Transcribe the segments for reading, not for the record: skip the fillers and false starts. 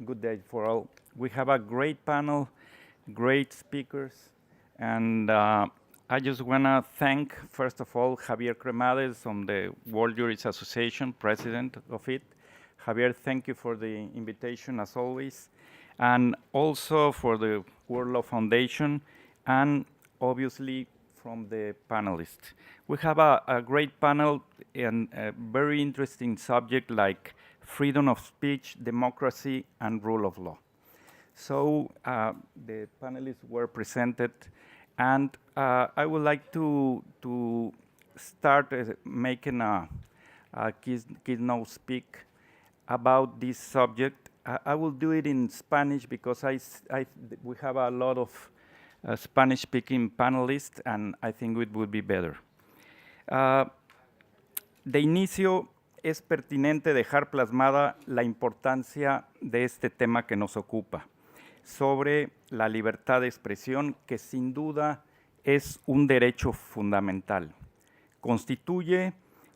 good day for all. We have a great panel, great speakers, and I just want to thank, first of all, Javier Cremades from the Word Jurist Association, president of it. Javier, thank you for the invitation, as always, and also for the Word Law Foundation, and obviously from the panelists. We have a great panel and a very interesting subject like freedom of speech, democracy, and rule of law. So the panelists were presented, and I would like to start making a keynote speak about this subject. I will do it in Spanish because we have a lot of Spanish-speaking panelists, and I think it would be better. De inicio, es pertinente dejar plasmada la importancia de este tema que nos ocupa, sobre la libertad de expresión, que sin duda es un derecho fundamental. Constituye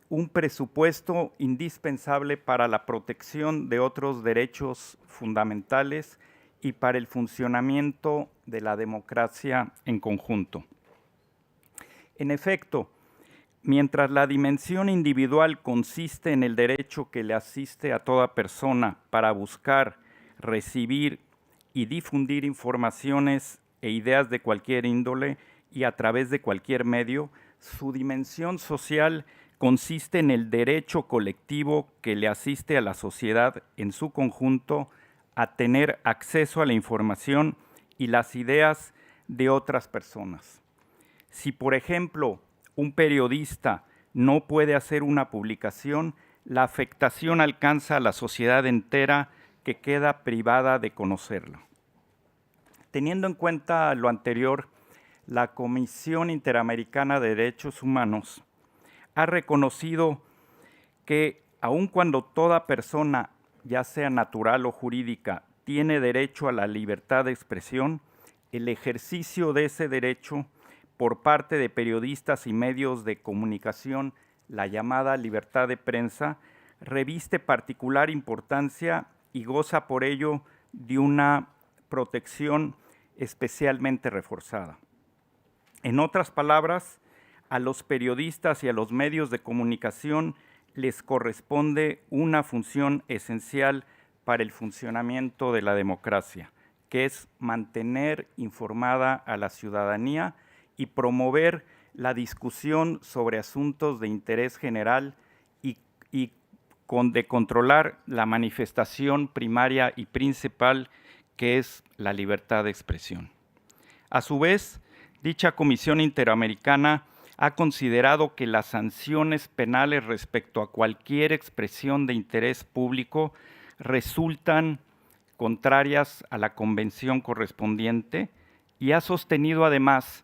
un presupuesto indispensable para la protección de otros derechos fundamentales y para el funcionamiento de la democracia en conjunto. En efecto, mientras la dimensión individual consiste en el derecho que le asiste a toda persona para buscar, recibir y difundir informaciones e ideas de cualquier índole y a través de cualquier medio, su dimensión social consiste en el derecho colectivo que le asiste a la sociedad en su conjunto a tener acceso a la información y las ideas de otras personas. Si, por ejemplo, un periodista no puede hacer una publicación, la afectación alcanza a la sociedad entera que queda privada de conocerla. Teniendo en cuenta lo anterior, la Comisión Interamericana de Derechos Humanos ha reconocido que, aun cuando toda persona, ya sea natural o jurídica, tiene derecho a la libertad de expresión, el ejercicio de ese derecho por parte de periodistas y medios de comunicación, la llamada libertad de prensa, reviste particular importancia y goza por ello de una protección especialmente reforzada. En otras palabras, a los periodistas y a los medios de comunicación les corresponde una función esencial para el funcionamiento de la democracia, que es mantener informada a la ciudadanía y promover la discusión sobre asuntos de interés general y de controlar la manifestación primaria y principal, que es la libertad de expresión. A su vez, dicha Comisión Interamericana ha considerado que las sanciones penales respecto a cualquier expresión de interés público resultan contrarias a la convención correspondiente y ha sostenido además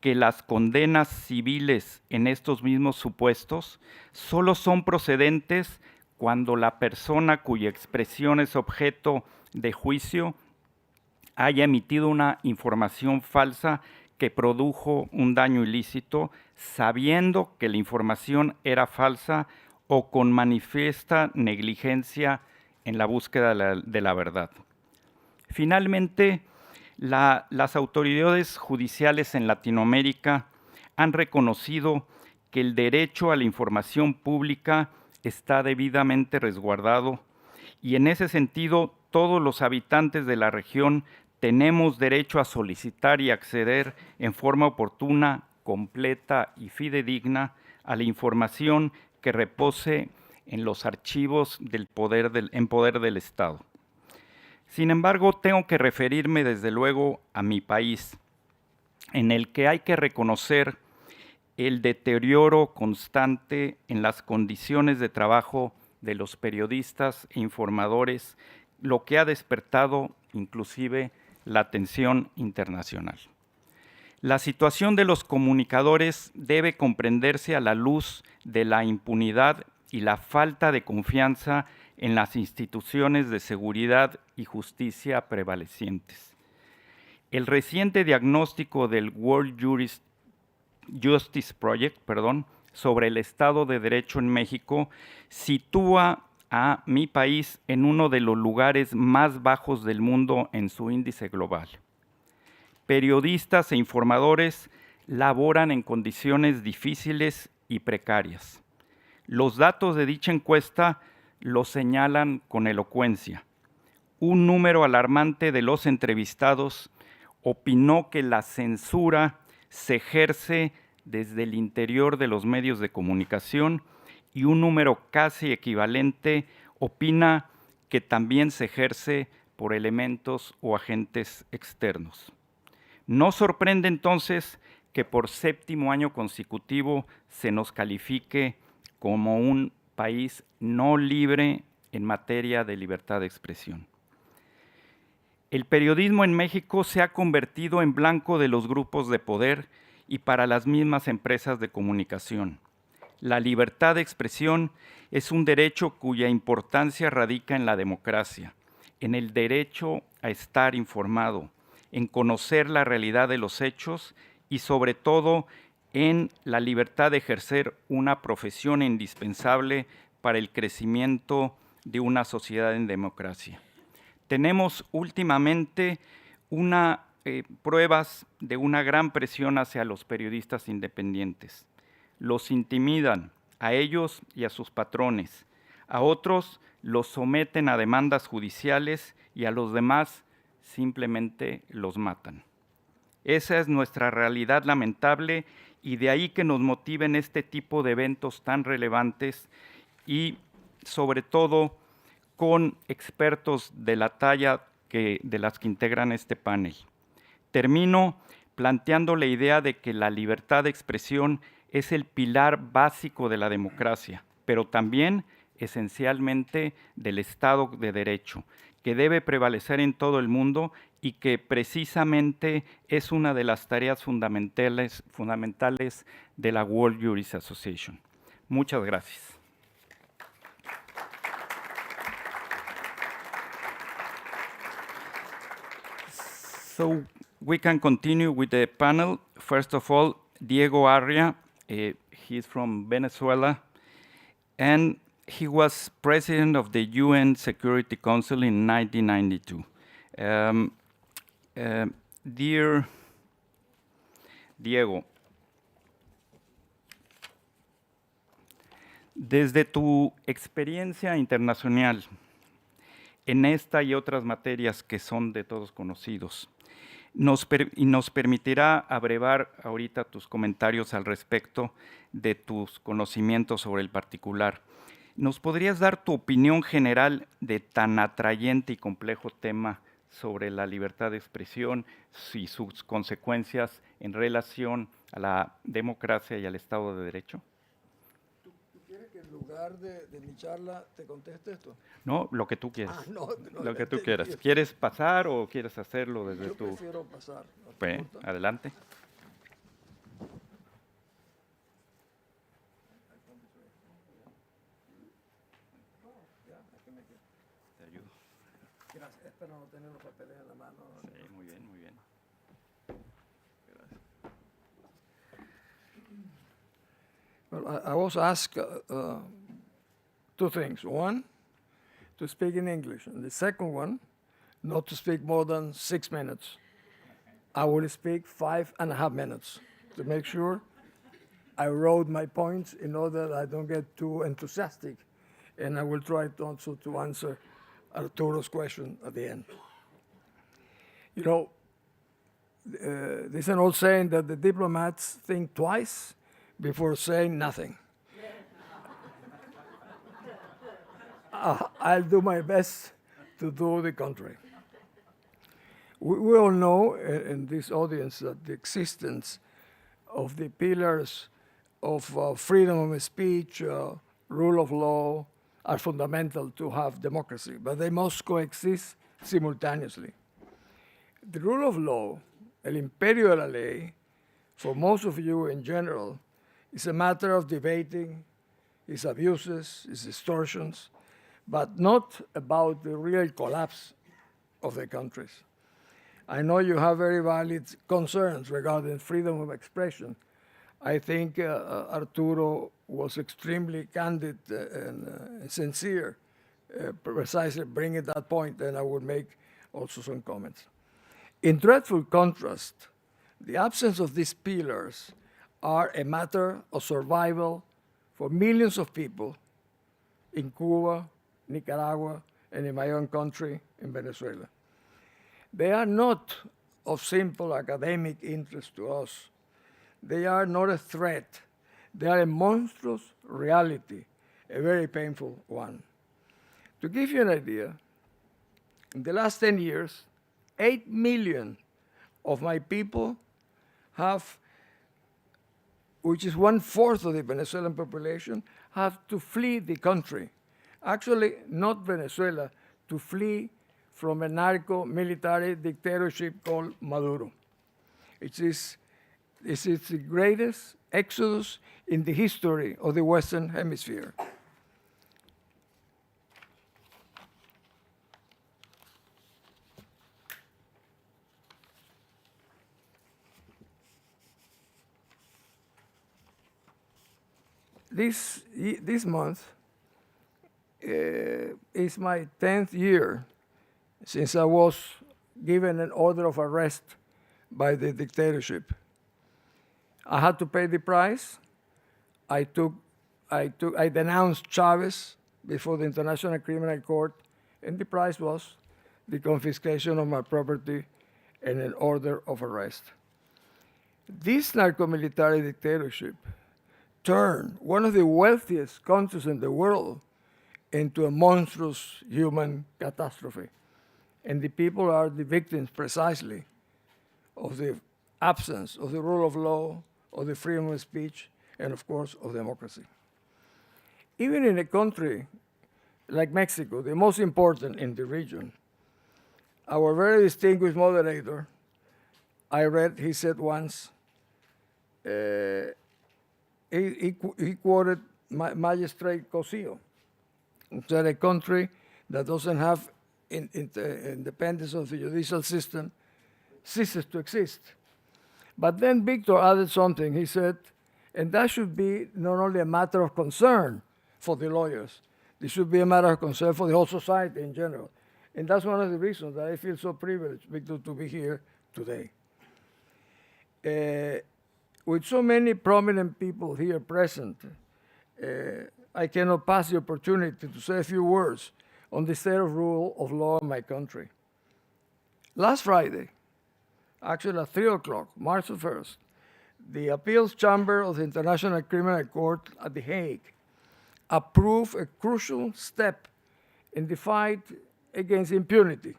que las condenas civiles en estos mismos supuestos solo son procedentes cuando la persona cuya expresión es objeto de juicio haya emitido una información falsa que produjo un daño ilícito, sabiendo que la información era falsa o con manifiesta negligencia en la búsqueda de la verdad. Finalmente, las autoridades judiciales en Latinoamérica han reconocido que el derecho a la información pública está debidamente resguardado y en ese sentido todos los habitantes de la región tenemos derecho a solicitar y acceder en forma oportuna, completa y fidedigna a la información que repose en los archivos en poder del Estado. Sin embargo, tengo que referirme desde luego a mi país, en el que hay que reconocer el deterioro constante en las condiciones de trabajo de los periodistas e informadores, lo que ha despertado inclusive la atención internacional. La situación de los comunicadores debe comprenderse a la luz de la impunidad y la falta de confianza en las instituciones de seguridad y justicia prevalecientes. El reciente diagnóstico del Word Jurist Justice Project, sobre el Estado de Derecho en México sitúa a mi país en uno de los lugares más bajos del mundo en su índice global. Periodistas e informadores laboran en condiciones difíciles y precarias. Los datos de dicha encuesta lo señalan con elocuencia. Un número alarmante de los entrevistados opinó que la censura se ejerce desde el interior de los medios de comunicación y un número casi equivalente opina que también se ejerce por elementos o agentes externos. No sorprende entonces que por 7º año consecutivo se nos califique como un país no libre en materia de libertad de expresión. El periodismo en México se ha convertido en blanco de los grupos de poder y para las mismas empresas de comunicación. La libertad de expresión es un derecho cuya importancia radica en la democracia, en el derecho a estar informado, en conocer la realidad de los hechos y sobre todo en la libertad de ejercer una profesión indispensable para el crecimiento de una sociedad en democracia. Tenemos últimamente pruebas de una gran presión hacia los periodistas independientes. Los intimidan a ellos y a sus patrones. A otros los someten a demandas judiciales y a los demás simplemente los matan. Esa es nuestra realidad lamentable y de ahí que nos motiven este tipo de eventos tan relevantes y sobre todo con expertos de la talla de las que integran este panel. Termino planteando la idea de que la libertad de expresión es el pilar básico de la democracia, pero también esencialmente del Estado de Derecho, que debe prevalecer en todo el mundo y que precisamente es una de las tareas fundamentales de la Word Jurist Association. Muchas gracias. So we can continue with the panel. First of all, Diego Arria, he's from Venezuela, and he was president of the UN Security Council in 1992. Dear Diego, desde tu experiencia internacional en esta y otras materias que son de todos conocidos, nos permitirá abrevar ahorita tus comentarios al respecto de tus conocimientos sobre el particular. ¿Nos podrías dar tu opinión general de tan atrayente y complejo tema sobre la libertad de expresión y sus consecuencias en relación a la democracia y al Estado de Derecho? ¿Tú quieres que en lugar de mi charla te conteste esto? No, lo que tú quieras. No, lo que tú quieras. ¿Quieres pasar o quieres hacerlo desde Yo tu...? prefiero pasar. ¿No te Pues, importa? adelante. Te ayudo. Gracias. Espero no tener los papeles en la mano. Sí, muy bien, muy bien. Gracias. Well, I was asked two things. One, to speak in English. And the second one, not to speak more than 6 minutes. I will speak 5.5 minutes to make sure I wrote my points in order that I don't get too enthusiastic. And I will try also to answer Arturo's question at the end. You know, there's an old saying that the diplomats think twice before saying nothing. I'll do my best to do the contrary. We all know in this audience that the existence of the pillars of freedom of speech, rule of law, are fundamental to have democracy, but they must coexist simultaneously. The rule of law, el imperio de la ley, for most of you in general, is a matter of debating its abuses, its distortions, but not about the real collapse of the countries. I know you have very valid concerns regarding freedom of expression. I think Arturo was extremely candid and sincere precisely bringing that point, then I will make also some comments. In dreadful contrast, the absence of these pillars are a matter of survival for millions of people in Cuba, Nicaragua, and in my own country, in Venezuela. They are not of simple academic interest to us. They are not a threat. They are a monstrous reality, a very painful one. To give you an idea, in the last 10 years, 8 million of my people have, which is 1/4 of the Venezuelan population, have to flee the country. Actually, not Venezuela, to flee from a narco-military dictatorship called Maduro. This is the greatest exodus in the history of the Western Hemisphere. This month is my 10th year since I was given an order of arrest by the dictatorship. I had to pay the price. I denounced Chavez before the International Criminal Court, and the price was the confiscation of my property and an order of arrest. This narco-military dictatorship turned one of the wealthiest countries in the world into a monstrous human catastrophe. And the people are the victims precisely of the absence of the rule of law, of the freedom of speech, and of course, of democracy. Even in a country like Mexico, the most important in the region, our very distinguished moderator, I read, he said once, he quoted Magistrate Cosio, that a country that doesn't have independence of the judicial system ceases to exist. But then Víctor added something. He said, and that should be not only a matter of concern for the lawyers, this should be a matter of concern for the whole society in general. And that's one of the reasons that I feel so privileged, Víctor, to be here today. With so many prominent people here present, I cannot pass the opportunity to say a few words on the state of rule of law in my country. Last Friday, actually at 3 o'clock, March the 1st, the Appeals Chamber of the International Criminal Court at The Hague approved a crucial step in the fight against impunity,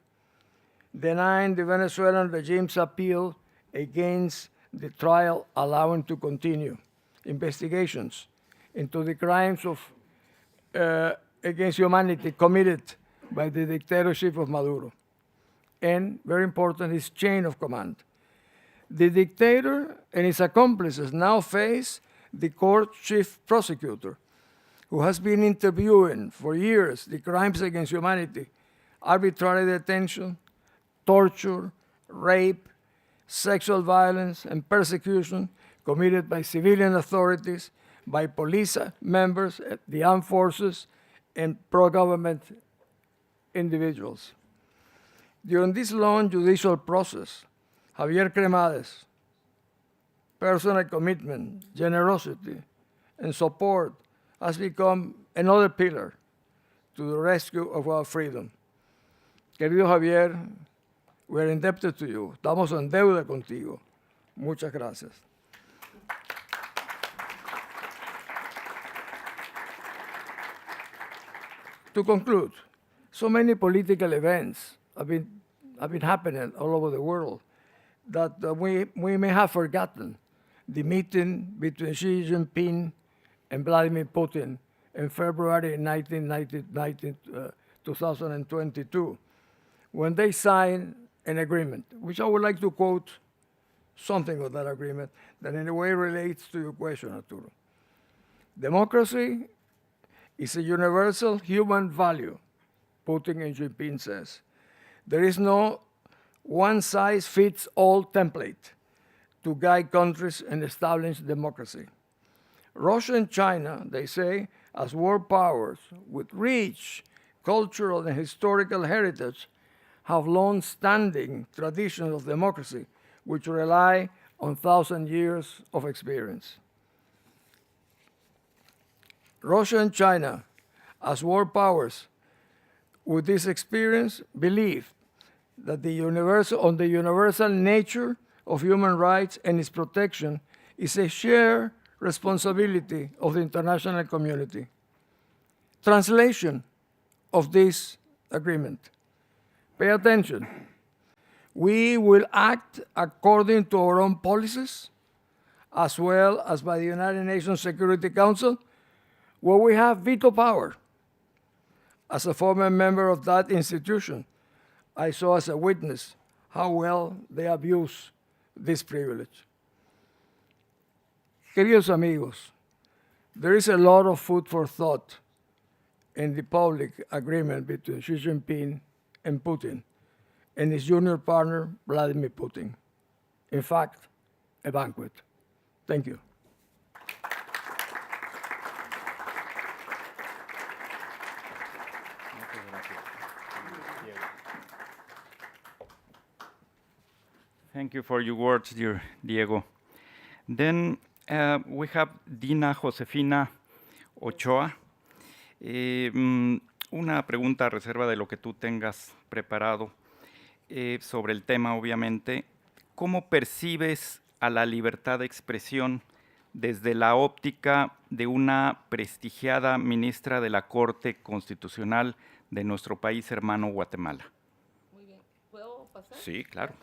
denying the Venezuelan regime's appeal against the trial allowing to continue investigations into the crimes of against humanity committed by the dictatorship of Maduro. And, very important, his chain of command. The dictator and his accomplices now face the court chief prosecutor, who has been interviewing for years the crimes against humanity, arbitrary detention, torture, rape, sexual violence, and persecution committed by civilian authorities, by police members, the armed forces, and pro-government individuals. During this long judicial process, Javier Cremades' personal commitment, generosity, and support has become another pillar to the rescue of our freedom. Querido Javier, we are indebted to you. Estamos en deuda contigo. Muchas gracias. To conclude, so many political events have been happening all over the world that we may have forgotten the meeting between Xi Jinping and Vladimir Putin in February 2022, when they signed an agreement, which I would like to quote something of that agreement that in a way relates to your question, Arturo. Democracy is a universal human value, Putin and Jinping says. There is no one-size-fits-all template to guide countries and establish democracy. Russia and China, they say, as world powers with rich cultural, and historical heritage have long-standing traditions of democracy, which rely on 1,000 years of experience. Russia and China, as world powers, with this experience, believe that the universal nature of human rights and its protection is a shared responsibility of the international community. Translation of this agreement. Pay attention. We will act according to our own policies, as well as by the United Nations Security Council, where we have veto power. As a former member of that institution, I saw as a witness how well they abuse this privilege. Queridos amigos, there is a lot of food for thought in the public agreement between Xi Jinping and Putin and his junior partner, Vladimir Putin. In fact, a banquet. Thank you. Thank you for your words, dear Diego. Then we have Dina Josefina Ochoa. Una pregunta a reserva de lo que tú tengas preparado sobre el tema, obviamente. ¿Cómo percibes a la libertad de expresión desde la óptica de una prestigiada ministra de la Corte Constitucional de nuestro país hermano Guatemala? Muy bien. ¿Puedo pasar? Sí, claro.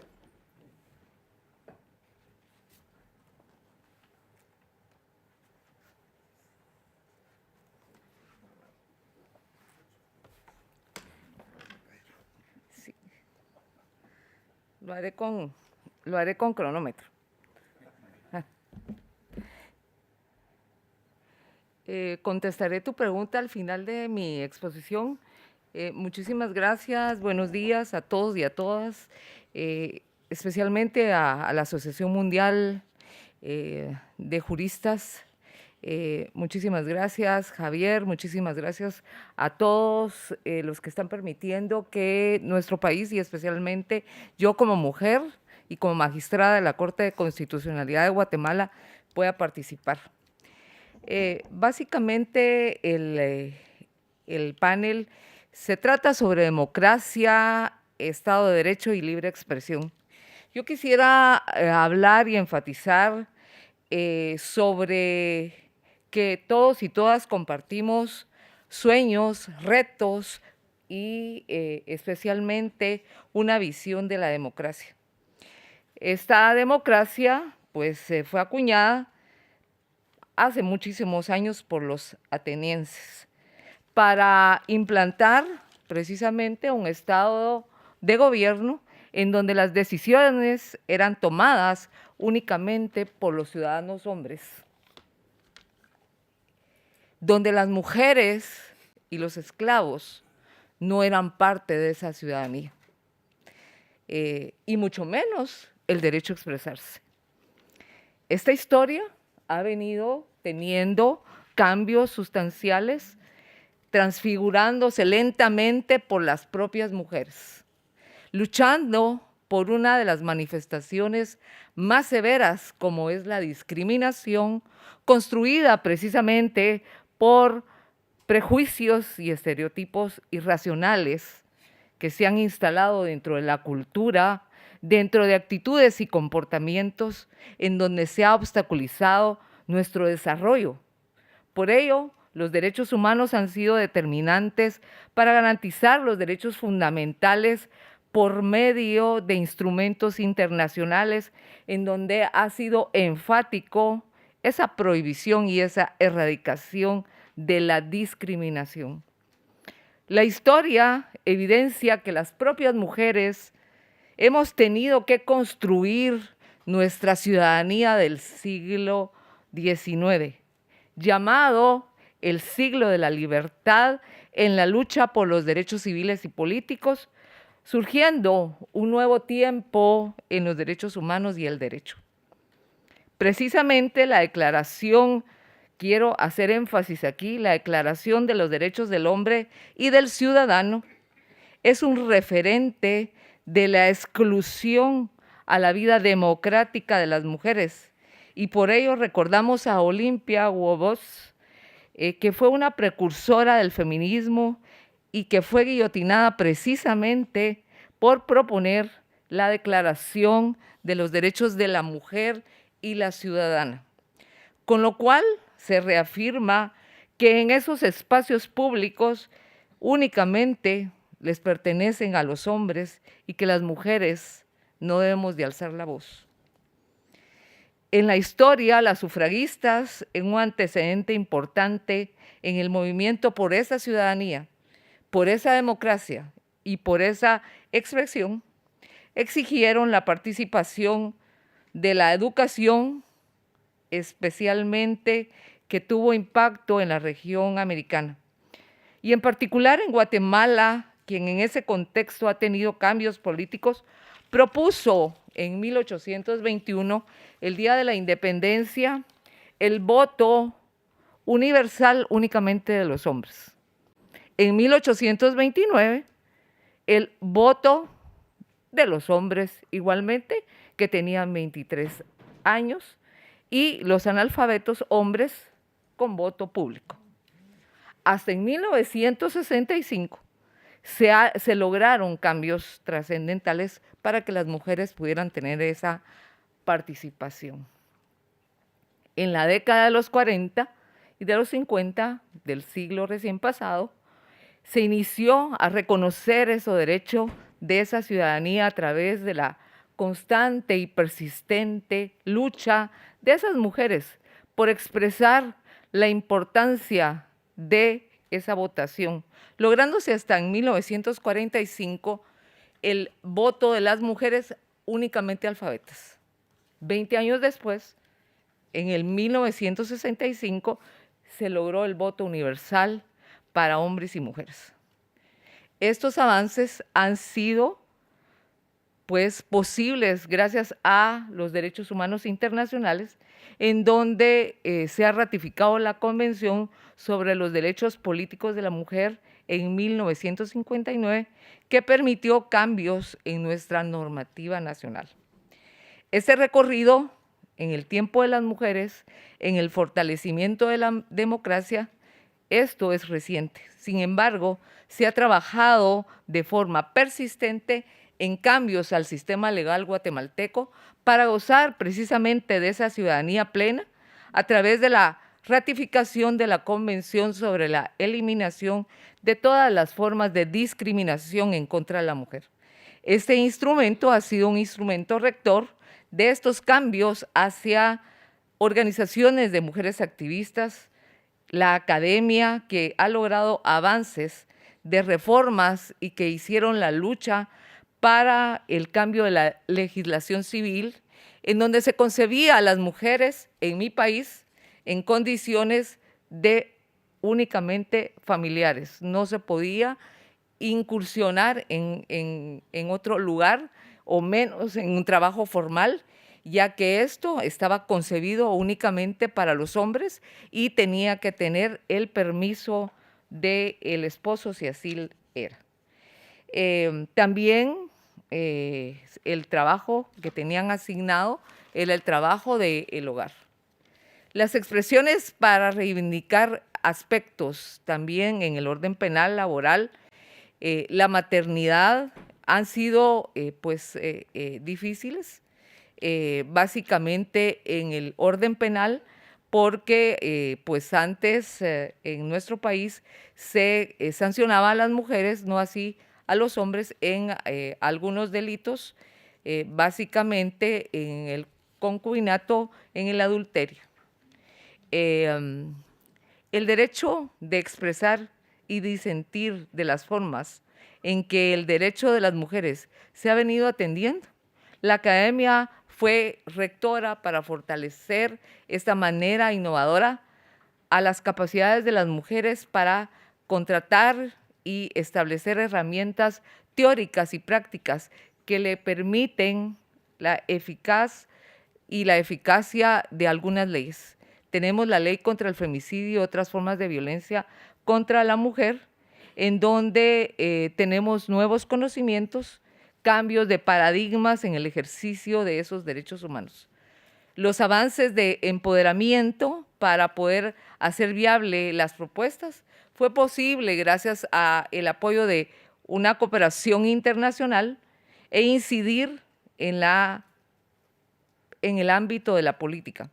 Lo haré con cronómetro. Contestaré tu pregunta al final de mi exposición. Muchísimas gracias, buenos días a todos y a todas, especialmente a la Asociación Mundial de Juristas. Muchísimas gracias, Javier, muchísimas gracias a todos los que están permitiendo que nuestro país, y especialmente yo como mujer y como magistrada de la Corte de Constitucionalidad de Guatemala, pueda participar. Básicamente el panel se trata sobre democracia, Estado de Derecho y libre expresión. Yo quisiera hablar y enfatizar sobre que todos y todas compartimos sueños, retos y especialmente una visión de la democracia. Esta democracia pues fue acuñada hace muchísimos años por los atenienses para implantar precisamente un estado de gobierno en donde las decisiones eran tomadas únicamente por los ciudadanos hombres, donde las mujeres y los esclavos no eran parte de esa ciudadanía, y mucho menos el derecho a expresarse. Esta historia ha venido teniendo cambios sustanciales, transfigurándose lentamente por las propias mujeres, luchando por una de las manifestaciones más severas, como es la discriminación, construida precisamente por prejuicios y estereotipos irracionales que se han instalado dentro de la cultura, dentro de actitudes y comportamientos en donde se ha obstaculizado nuestro desarrollo. Por ello, los derechos humanos han sido determinantes para garantizar los derechos fundamentales por medio de instrumentos internacionales en donde ha sido enfático esa prohibición y esa erradicación de la discriminación. La historia evidencia que las propias mujeres hemos tenido que construir nuestra ciudadanía del siglo XIX, llamado el siglo de la libertad en la lucha por los derechos civiles y políticos, surgiendo un nuevo tiempo en los derechos humanos y el derecho. Precisamente la declaración quiero hacer énfasis aquí, la Declaración de los Derechos del Hombre y del Ciudadano es un referente de la exclusión a la vida democrática de las mujeres. Y por ello recordamos a Olympia Wobos, que fue una precursora del feminismo y que fue guillotinada precisamente por proponer la Declaración de los Derechos de la Mujer y la Ciudadana. Con lo cual se reafirma que en esos espacios públicos únicamente les pertenecen a los hombres y que las mujeres no debemos de alzar la voz. En la historia, las sufragistas, en un antecedente importante en el movimiento por esa ciudadanía, por esa democracia y por esa expresión, exigieron la participación de la educación, especialmente que tuvo impacto en la región americana. Y en particular en Guatemala, quien en ese contexto ha tenido cambios políticos, propuso en 1821, el Día de la Independencia, el voto universal únicamente de los hombres. En 1829, el voto de los hombres igualmente, que tenían 23 años, y los analfabetos hombres con voto público. Hasta en 1965 se lograron cambios trascendentales para que las mujeres pudieran tener esa participación. En la década de los 40 y de los 50 del siglo recién pasado, se inició a reconocer ese derecho de esa ciudadanía a través de la constante y persistente lucha de esas mujeres por expresar la importancia de esa votación, lográndose hasta en 1945 el voto de las mujeres únicamente alfabetas. 20 años después, en el 1965, se logró el voto universal para hombres y mujeres. Estos avances han sido posibles gracias a los derechos humanos internacionales, en donde se ha ratificado la Convención sobre los Derechos Políticos de la Mujer en 1959, que permitió cambios en nuestra normativa nacional. Este recorrido en el tiempo de las mujeres, en el fortalecimiento de la democracia, esto es reciente. Sin embargo, se ha trabajado de forma persistente en cambios al sistema legal guatemalteco para gozar precisamente de esa ciudadanía plena a través de la ratificación de la Convención sobre la eliminación de todas las formas de discriminación en contra de la mujer. Este instrumento ha sido un instrumento rector de estos cambios hacia organizaciones de mujeres activistas, la academia, que ha logrado avances de reformas y que hicieron la lucha para el cambio de la legislación civil, en donde se concebía a las mujeres en mi país en condiciones de únicamente familiares. No se podía incursionar en otro lugar o menos en un trabajo formal, ya que esto estaba concebido únicamente para los hombres y tenía que tener el permiso del esposo si así era. También el trabajo que tenían asignado era el trabajo del hogar. Las expresiones para reivindicar aspectos también en el orden penal laboral, la maternidad, han sido difíciles, básicamente en el orden penal, porque antes en nuestro país se sancionaba a las mujeres, no así a los hombres en algunos delitos, básicamente en el concubinato, en el adulterio. El derecho de expresar y disentir de las formas en que el derecho de las mujeres se ha venido atendiendo. La academia fue rectora para fortalecer esta manera innovadora a las capacidades de las mujeres para contratar y establecer herramientas teóricas y prácticas que le permiten la eficacia de algunas leyes. tenemos la ley contra el femicidio y otras formas de violencia contra la mujer, en donde tenemos nuevos conocimientos, cambios de paradigmas en el ejercicio de esos derechos humanos. Los avances de empoderamiento para poder hacer viable las propuestas fue posible gracias al apoyo de una cooperación internacional e incidir en el ámbito de la política.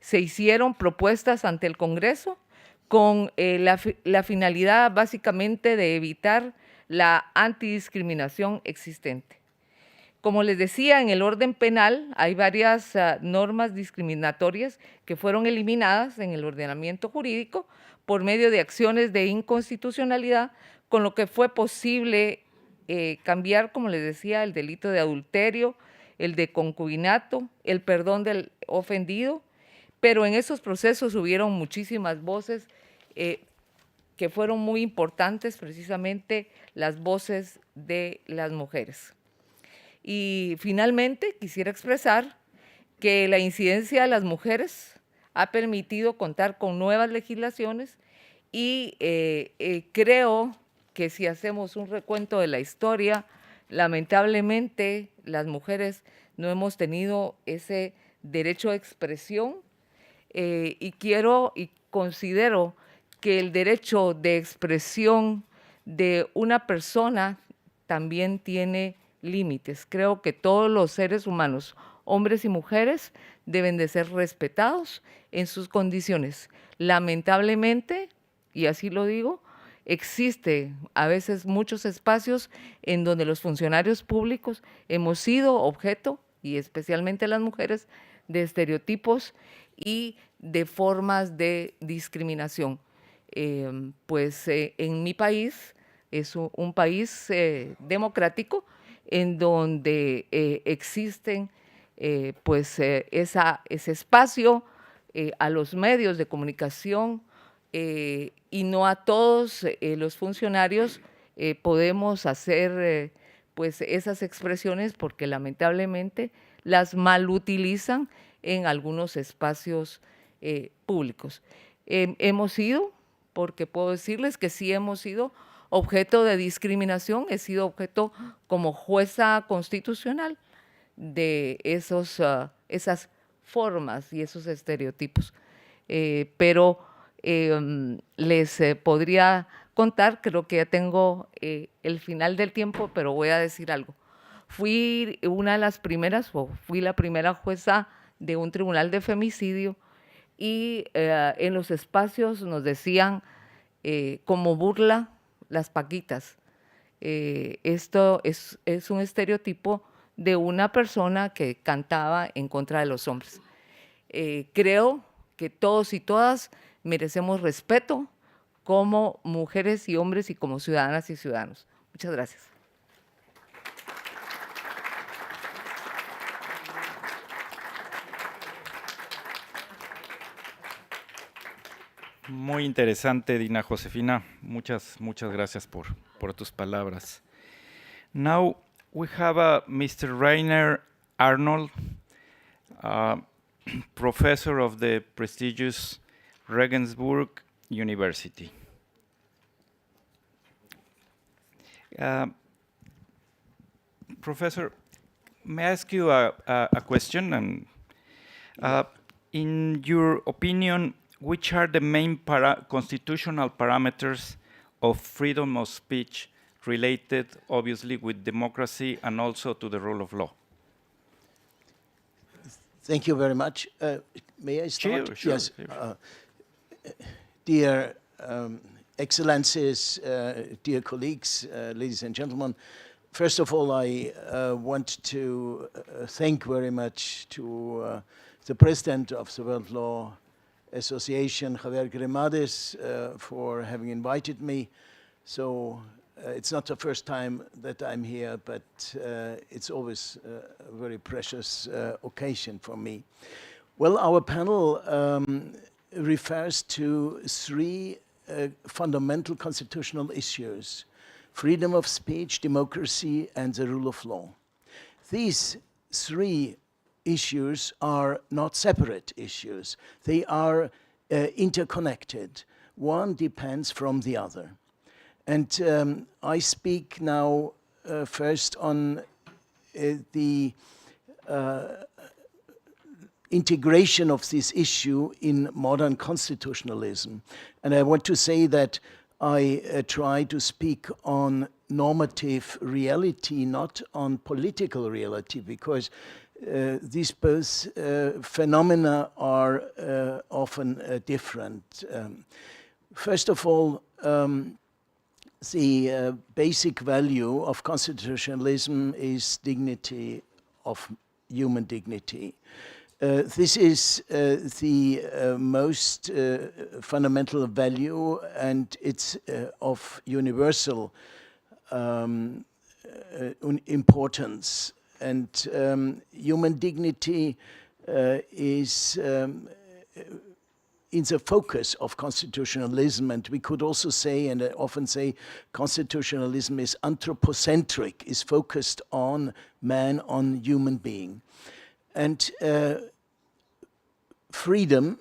Se hicieron propuestas ante el Congreso con la finalidad básicamente de evitar la antidiscriminación existente. Como les decía, en el orden penal hay varias normas discriminatorias que fueron eliminadas en el ordenamiento jurídico por medio de acciones de inconstitucionalidad, con lo que fue posible cambiar, como les decía, el delito de adulterio, el de concubinato, el perdón del ofendido, pero en esos procesos hubieron muchísimas voces que fueron muy importantes, precisamente las voces de las mujeres. Y finalmente quisiera expresar que la incidencia de las mujeres ha permitido contar con nuevas legislaciones y creo que si hacemos un recuento de la historia, lamentablemente las mujeres no hemos tenido ese derecho a expresión y considero que el derecho de expresión de una persona también tiene límites. Creo que todos los seres humanos, hombres y mujeres, deben de ser respetados en sus condiciones. Lamentablemente, y así lo digo, existe a veces muchos espacios en donde los funcionarios públicos hemos sido objeto, y especialmente las mujeres, de estereotipos y de formas de discriminación. En mi país, es un país democrático en donde existen ese espacio a los medios de comunicación y no a todos los funcionarios podemos hacer esas expresiones porque lamentablemente las malutilizan en algunos espacios públicos. Hemos sido, porque puedo decirles que sí hemos sido objeto de discriminación, he sido objeto como jueza constitucional de esas formas y esos estereotipos. Pero les podría contar, creo que ya tengo el final del tiempo, pero voy a decir algo. Fui la primera jueza de un tribunal de femicidio y en los espacios nos decían como burla las paquitas. Esto es un estereotipo de una persona que cantaba en contra de los hombres. Creo que todos y todas merecemos respeto como mujeres y hombres y como ciudadanas y ciudadanos. Muchas gracias. Muy interesante, Dina. Josefina, muchas gracias por tus palabras. Now we have Mr. Rainer Arnold, professor of the prestigious Regensburg University. Professor, may I ask you a question? And in your opinion, which are the main constitutional parameters of freedom of speech related, obviously, with democracy and also to the rule of law? Thank you very much. May I start? Sure. Yes. Dear Excellencies, dear colleagues, ladies and gentlemen, first of all, I want to thank very much to the President of the World Law Association, Javier Grimades, for having invited me. So it's not the first time that I'm here, but it's always a very precious occasion for me. Well, our panel refers to three fundamental constitutional issues: freedom of speech, democracy, and the rule of law. These three issues are not separate issues. They are interconnected. One depends from the other. And I speak now first on the integration of this issue in modern constitutionalism. And I want to say that I try to speak on normative reality, not on political reality, because these both phenomena are often different. First of all, the basic value of constitutionalism is dignity of human dignity. This is the most fundamental value, and it's of universal importance. And human dignity is in the focus of constitutionalism, and we could also say, and I often say, constitutionalism is anthropocentric, is focused on man, on human being. And freedom,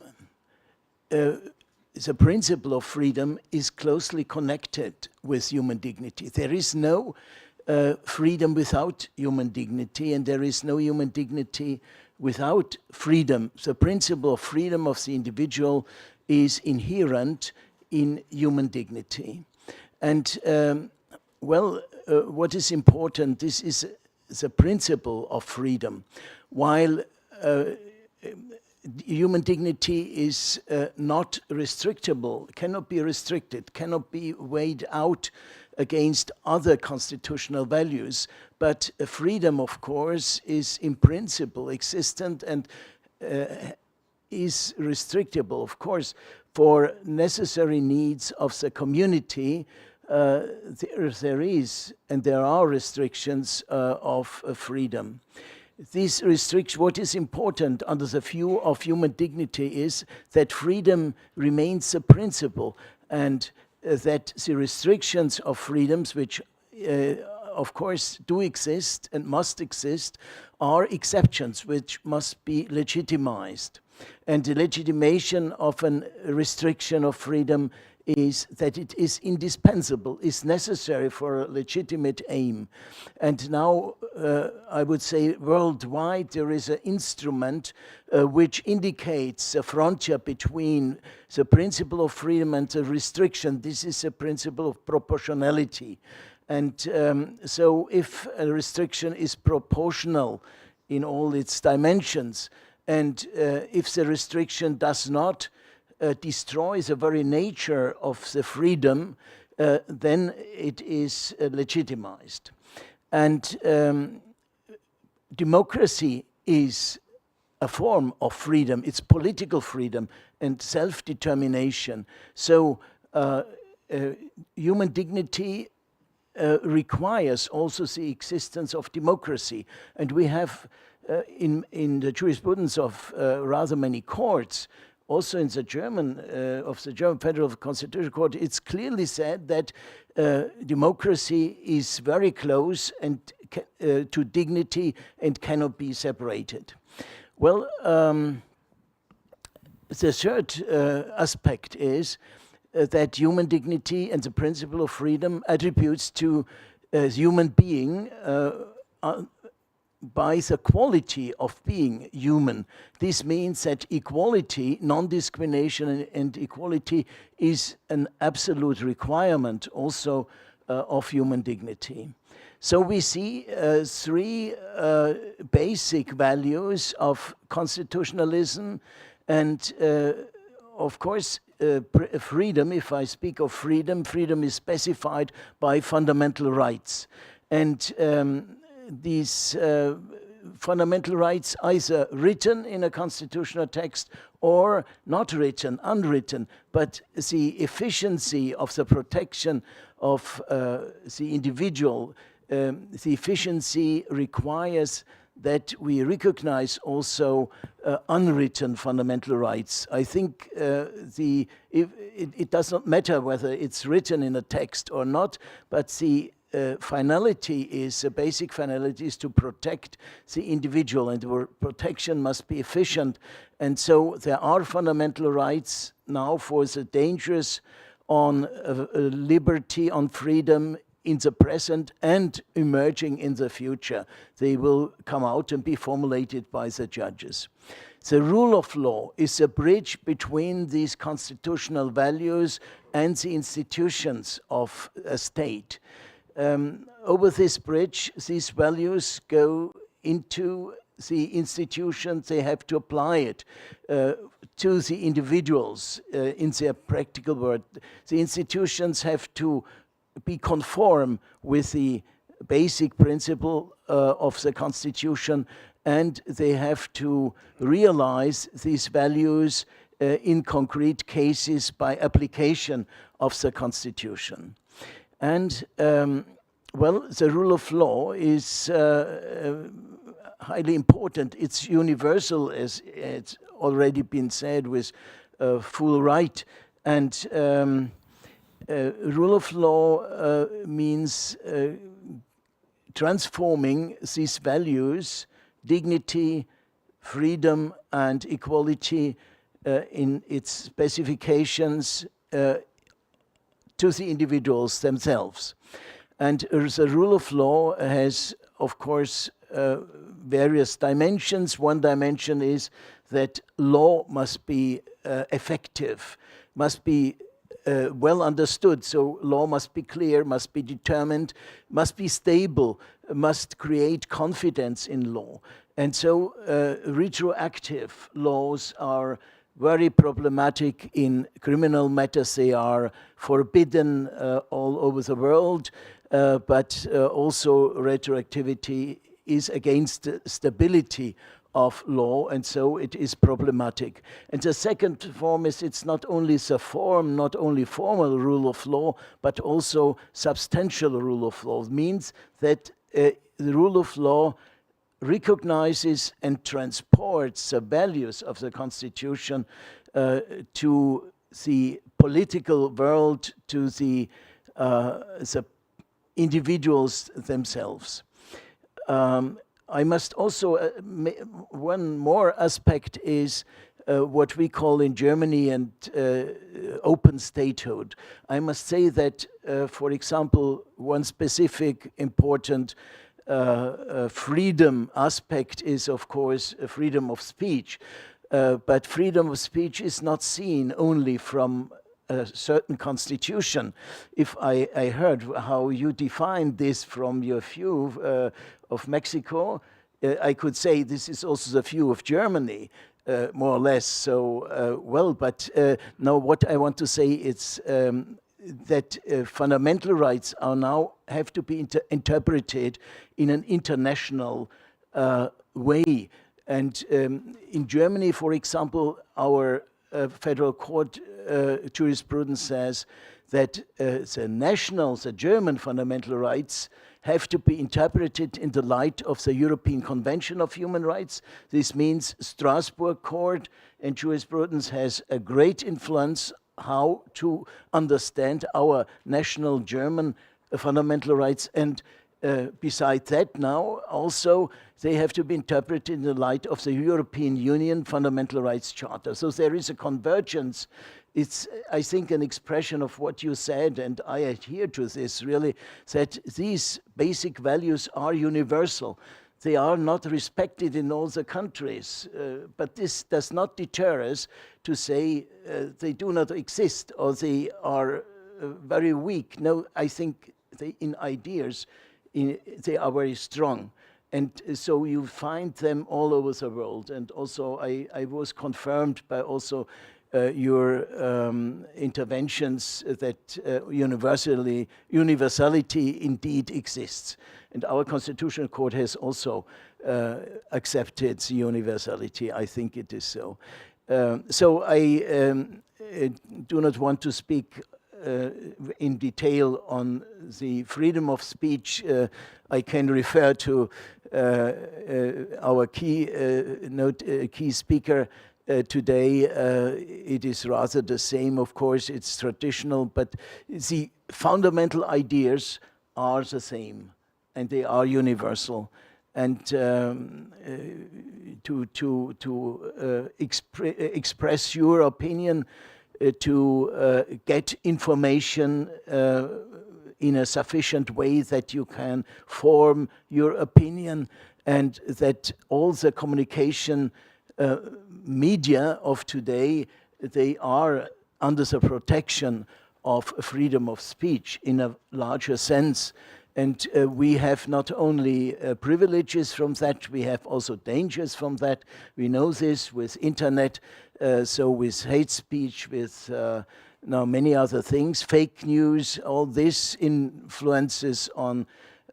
the principle of freedom is closely connected with human dignity. There is no freedom without human dignity, and there is no human dignity without freedom. The principle of freedom of the individual is inherent in human dignity. And what is important, this is the principle of freedom. While human dignity is not restrictable, cannot be restricted, cannot be weighed out against other constitutional values, but freedom, of course, is in principle existent and is restrictable, of course, for necessary needs of the community. There is and there are restrictions of freedom. These restrictions, what is important under the view of human dignity is that freedom remains the principle, and that the restrictions of freedoms, which of course do exist and must exist, are exceptions which must be legitimized. And the legitimation of a restriction of freedom is that it is indispensable, is necessary for a legitimate aim. And now I would say worldwide there is an instrument which indicates a frontier between the principle of freedom and the restriction. This is a principle of proportionality. And so if a restriction is proportional in all its dimensions, and if the restriction does not destroy the very nature of the freedom, then it is legitimized. And democracy is a form of freedom. It's political freedom and self-determination. So human dignity requires also the existence of democracy. And we have in the jurisprudence of rather many courts, also in the German, of the German Federal Constitutional Court, it's clearly said that democracy is very close and to dignity and cannot be separated. Well, the third aspect is that human dignity and the principle of freedom attributes to a human being by the quality of being human. This means that equality, non-discrimination and equality is an absolute requirement also of human dignity. So we see three basic values of constitutionalism, and of course freedom. If I speak of freedom, freedom is specified by fundamental rights. And these fundamental rights either written in a constitutional text or not written, unwritten, but the efficiency of the protection of the individual, the efficiency requires that we recognize also unwritten fundamental rights. I think it does not matter whether it's written in a text or not, but the finality is, the basic finality is to protect the individual, and the protection must be efficient. And so there are fundamental rights now for the dangerous on liberty, on freedom in the present and emerging in the future. They will come out and be formulated by the judges. The rule of law is a bridge between these constitutional values and the institutions of a state. Over this bridge, these values go into the institutions. They have to apply it to the individuals in their practical world. The institutions have to be conform with the basic principle of the Constitution, and they have to realize these values in concrete cases by application of the Constitution. And well, the rule of law is highly important. It's universal, as it's already been said, with full right. And rule of law means transforming these values, dignity, freedom, and equality in its specifications to the individuals themselves. And the rule of law has, of course, various dimensions. One dimension is that law must be effective, must be well understood. So law must be clear, must be determined, must be stable, must create confidence in law. And so retroactive laws are very problematic in criminal matters. They are forbidden all over the world, but also retroactivity is against the stability of law, and so it is problematic. And the second form is it's not only the form, not only formal rule of law, but also substantial rule of law. It means that the rule of law recognizes and transports the values of the Constitution to the political world, to the individuals themselves. I must also, one more aspect is what we call in Germany and open statehood. I must say that, for example, one specific important freedom aspect is, of course, freedom of speech. But freedom of speech is not seen only from a certain constitution. If I heard how you defined this from your view of Mexico, I could say this is also the view of Germany, more or less. So, well, but now what I want to say is that fundamental rights are now have to be interpreted in an international way. And in Germany, for example, our federal court jurisprudence says that the German fundamental rights have to be interpreted in the light of the European Convention of Human Rights. This means Strasbourg Court and jurisprudence has a great influence how to understand our national German fundamental rights. And beside that now, also, they have to be interpreted in the light of the European Union Fundamental Rights Charter. So there is a convergence. It's, I think, an expression of what you said, and I adhere to this, really, that these basic values are universal. They are not respected in all the countries, but this does not deter us to say they do not exist or they are very weak. No, I think in ideas, they are very strong. And so you find them all over the world. And also I was confirmed by also your interventions that universality indeed exists. And our Constitutional Court has also accepted the universality. I think it is so. So I do not want to speak in detail on the freedom of speech. I can refer to our key speaker today. It is rather the same, of course, it's traditional, but the fundamental ideas are the same, and they are universal. And to express your opinion, to get information in a sufficient way that you can form your opinion, and that all the communication media of today, they are under the protection of freedom of speech in a larger sense. And we have not only privileges from that, we have also dangers from that. We know this with internet, so with hate speech, with now many other things, fake news, all this influences on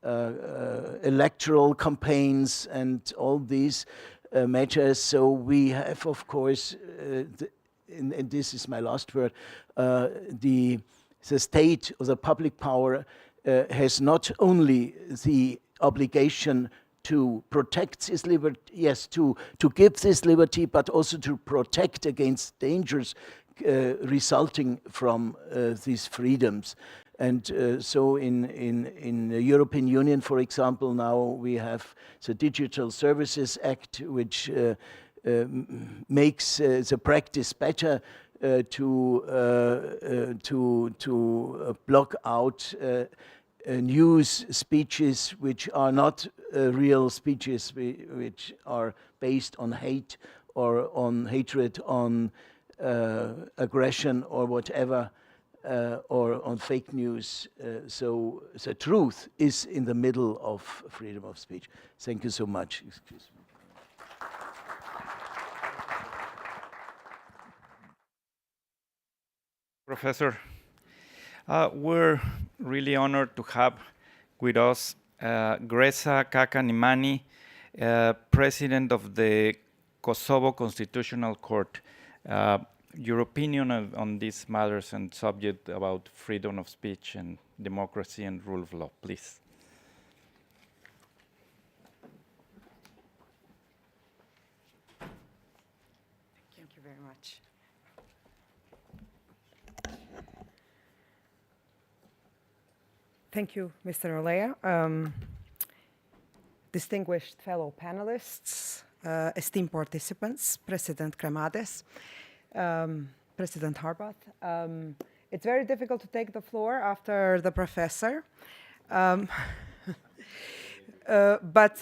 electoral campaigns and all these matters. So we have, of course, and this is my last word, the state or the public power has not only the obligation to protect this liberty, yes, to give this liberty, but also to protect against dangers resulting from these freedoms. And so in the European Union, for example, now we have the Digital Services Act, which makes the practice better to block out news speeches which are not real speeches, which are based on hate or on hatred, on aggression or whatever, or on fake news. So the truth is in the middle of freedom of speech. Thank you so much. Excuse me. Professor, we're really honored to have with us Gresa Caka-Nimani, President of the Kosovo Constitutional Court. Your opinion on these matters and subject about freedom of speech and democracy and rule of law, please. Thank you very much. Thank you, Mr. Olea. Distinguished fellow panelists, esteemed participants, President Cremades, President Harbath. It's very difficult to take the floor after the professor, but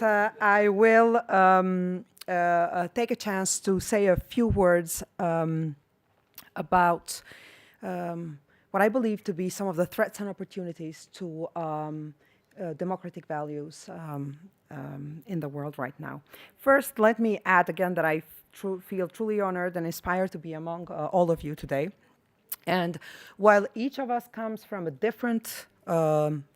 I will take a chance to say a few words about what I believe to be some of the threats and opportunities to democratic values in the world right now. First, let me add again that I feel truly honored and inspired to be among all of you today. And while each of us comes from a different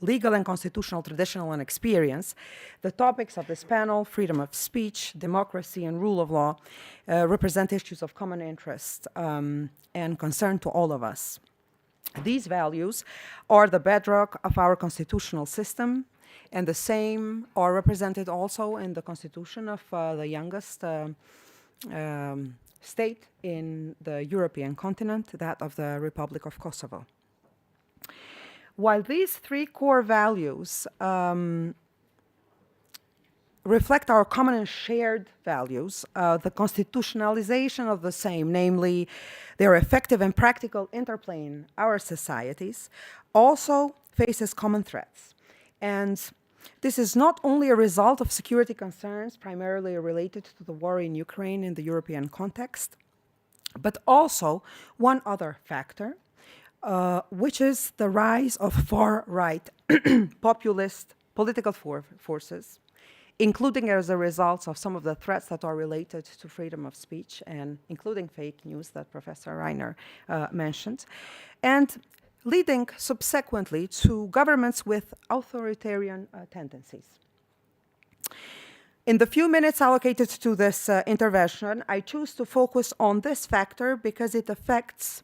legal and constitutional traditional and experience, the topics of this panel, freedom of speech, democracy, and rule of law, represent issues of common interest and concern to all of us. These values are the bedrock of our constitutional system, and the same are represented also in the constitution of the youngest state in the European continent, that of the Republic of Kosovo. While these three core values reflect our common and shared values, the constitutionalization of the same, namely their effective and practical interplay in our societies, also faces common threats. And this is not only a result of security concerns primarily related to the war in Ukraine in the European context, but also one other factor, which is the rise of far-right populist political forces, including as a result of some of the threats that are related to freedom of speech, and including fake news that Professor Reiner mentioned, and leading subsequently to governments with authoritarian tendencies. In the few minutes allocated to this intervention, I choose to focus on this factor because it affects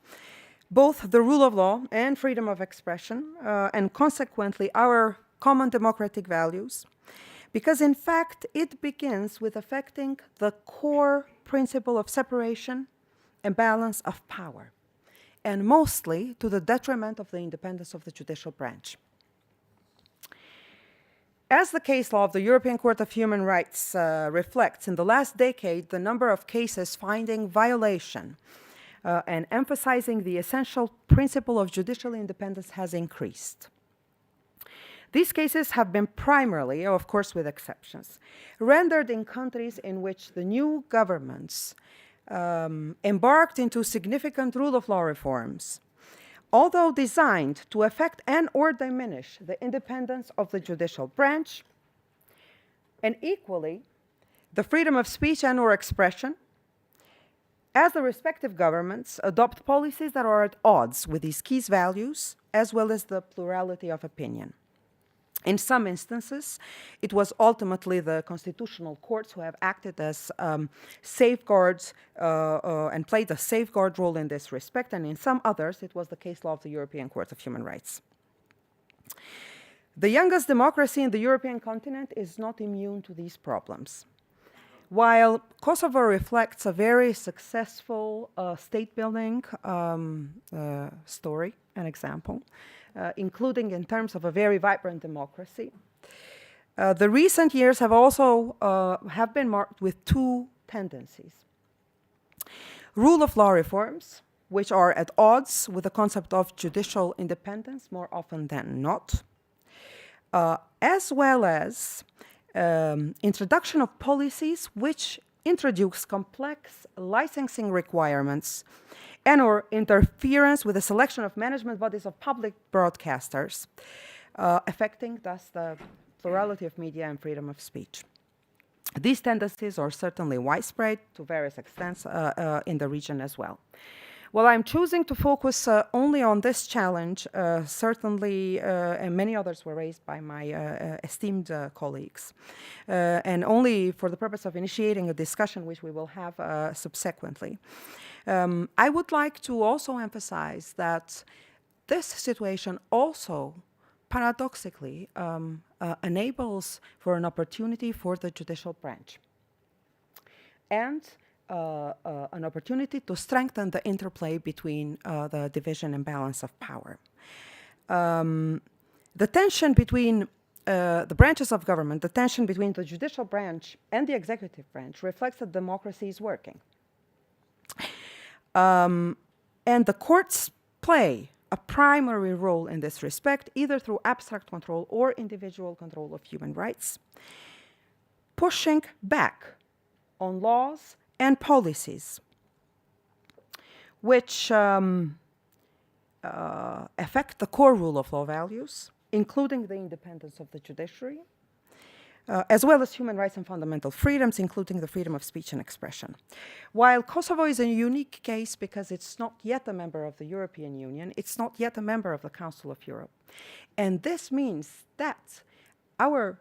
both the rule of law and freedom of expression, and consequently our common democratic values, because in fact it begins with affecting the core principle of separation and balance of power, and mostly to the detriment of the independence of the judicial branch. As the case law of the European Court of Human Rights reflects, in the last decade, the number of cases finding violation and emphasizing the essential principle of judicial independence has increased. These cases have been primarily, of course with exceptions, rendered in countries in which the new governments embarked into significant rule of law reforms, although designed to affect and or diminish the independence of the judicial branch, and equally, the freedom of speech and or expression, as the respective governments adopt policies that are at odds with these key values, as well as the plurality of opinion. In some instances, it was ultimately the constitutional courts who have acted as safeguards and played a safeguard role in this respect, and in some others, it was the case law of the European Court of Human Rights. The youngest democracy in the European continent is not immune to these problems. While Kosovo reflects a very successful state-building story and example, including in terms of a very vibrant democracy, the recent years have also have been marked with two tendencies. Rule of law reforms, which are at odds with the concept of judicial independence more often than not, as well as introduction of policies which introduce complex licensing requirements and or interference with the selection of management bodies of public broadcasters, affecting thus the plurality of media and freedom of speech. These tendencies are certainly widespread to various extents in the region as well. Well, I'm choosing to focus only on this challenge, certainly, and many others were raised by my esteemed colleagues, and only for the purpose of initiating a discussion which we will have subsequently. I would like to also emphasize that this situation also, paradoxically, enables for an opportunity for the judicial branch and an opportunity to strengthen the interplay between the division and balance of power. The tension between the branches of government, the tension between the judicial branch and the executive branch reflects that democracy is working. And the courts play a primary role in this respect, either through abstract control or individual control of human rights, pushing back on laws and policies which affect the core rule of law values, including the independence of the judiciary, as well as human rights and fundamental freedoms, including the freedom of speech and expression. While Kosovo is a unique case because it's not yet a member of the European Union, it's not yet a member of the Council of Europe. And this means that our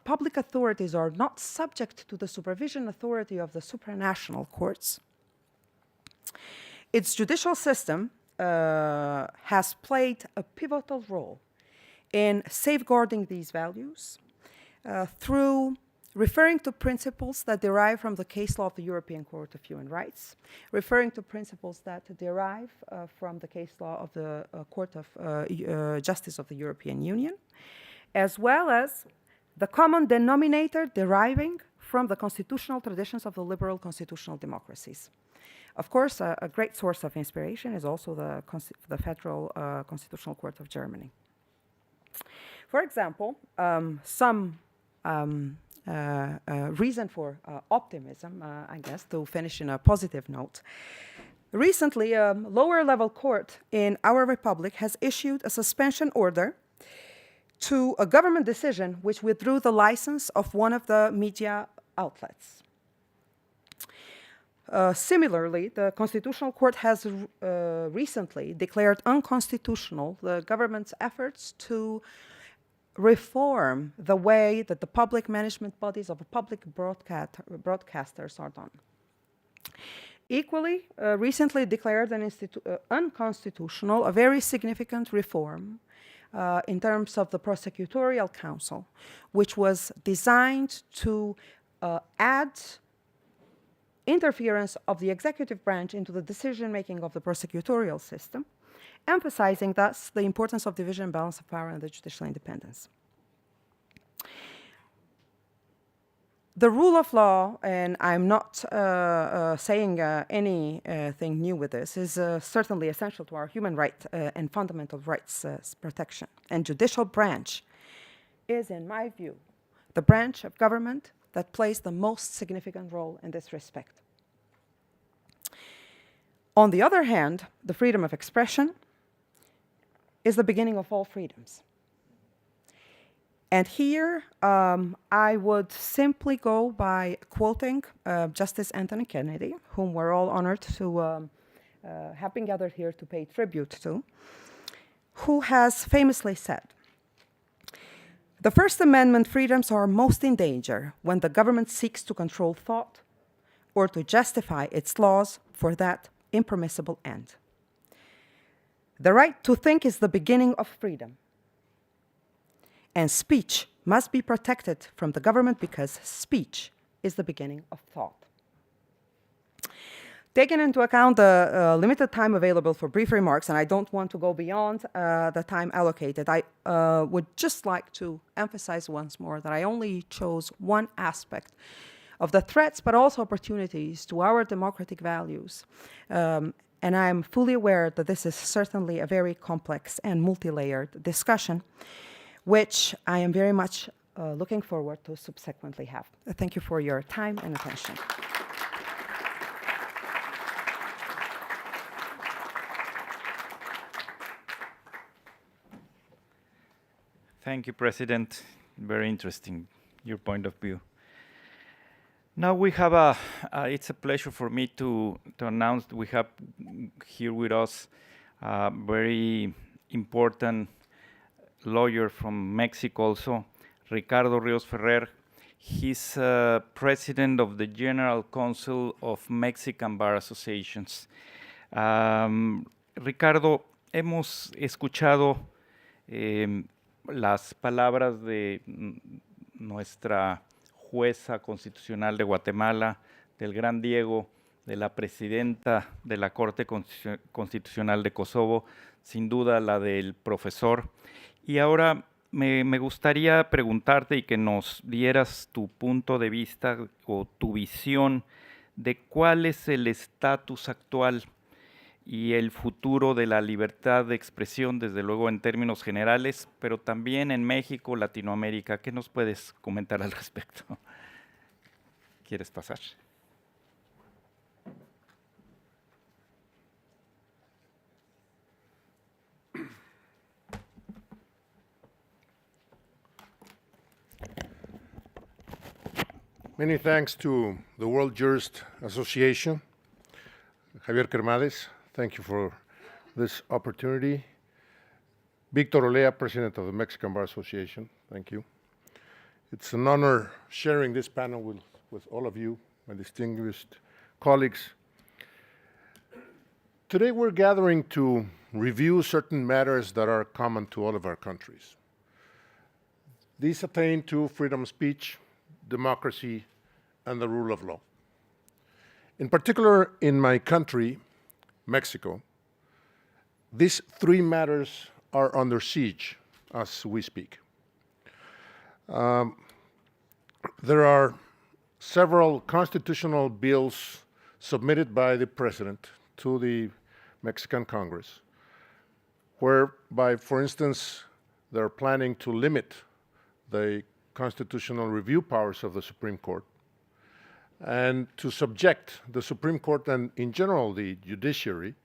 public authorities are not subject to the supervision authority of the supranational courts. Its judicial system has played a pivotal role in safeguarding these values through referring to principles that derive from the case law of the European Court of Human Rights, referring to principles that derive from the case law of the Court of Justice of the European Union, as well as the common denominator deriving from the constitutional traditions of the liberal constitutional democracies. Of course, a great source of inspiration is also the Federal Constitutional Court of Germany. For example, some reason for optimism, I guess, to finish in a positive note. Recently, a lower level court in our republic has issued a suspension order to a government decision which withdrew the license of one of the media outlets. Similarly, the Constitutional Court has recently declared unconstitutional the government's efforts to reform the way that the public management bodies of public broadcasters are done. Equally, recently declared unconstitutional a very significant reform in terms of the prosecutorial council, which was designed to add interference of the executive branch into the decision-making of the prosecutorial system, emphasizing thus the importance of division and balance of power and the judicial independence. The rule of law, and I'm not saying anything new with this, is certainly essential to our human rights and fundamental rights protection. And judicial branch is, in my view, the branch of government that plays the most significant role in this respect. On the other hand, the freedom of expression is the beginning of all freedoms. And here, I would simply go by quoting Justice Anthony Kennedy, whom we're all honored to have been gathered here to pay tribute to, who has famously said, "The First Amendment freedoms are most in danger when the government seeks to control thought or to justify its laws for that impermissible end. The right to think is the beginning of freedom. And speech must be protected from the government because speech is the beginning of thought." Taking into account the limited time available for brief remarks, and I don't want to go beyond the time allocated, I would just like to emphasize once more that I only chose one aspect of the threats but also opportunities to our democratic values. And I'm fully aware that this is certainly a very complex and multi-layered discussion, which I am very much looking forward to subsequently have. Thank you for your time and attention. Thank you, President. Very interesting, your point of view. Now we have it's a pleasure for me to announce we have here with us a very important lawyer from Mexico also, Ricardo Ríos Ferrer. He's president of the General Council of Mexican Bar Associations. Ricardo, hemos escuchado las palabras de nuestra jueza constitucional de Guatemala, del gran Diego, de la presidenta de la Corte Constitucional de Kosovo, sin duda la del profesor. Y ahora me gustaría preguntarte y que nos dieras tu punto de vista o tu visión de cuál es el estatus actual y el futuro de la libertad de expresión, desde luego en términos generales, pero también en México, Latinoamérica. ¿Qué nos puedes comentar al respecto? ¿Quieres pasar? Many thanks to the Word Jurist Association. Javier Kermades, thank you for this opportunity. Víctor Olea, President of the Mexican Bar Association, thank you. It's an honor sharing this panel with all of you, my distinguished colleagues. Today we're gathering to review certain matters that are common to all of our countries. These attain to freedom of speech, democracy, and the rule of law. In particular, in my country, Mexico, these three matters are under siege as we speak. There are several constitutional bills submitted by the President to the Mexican Congress, whereby, for instance, they're planning to limit the constitutional review powers of the Supreme Court and to subject the Supreme Court and, in general, the judiciary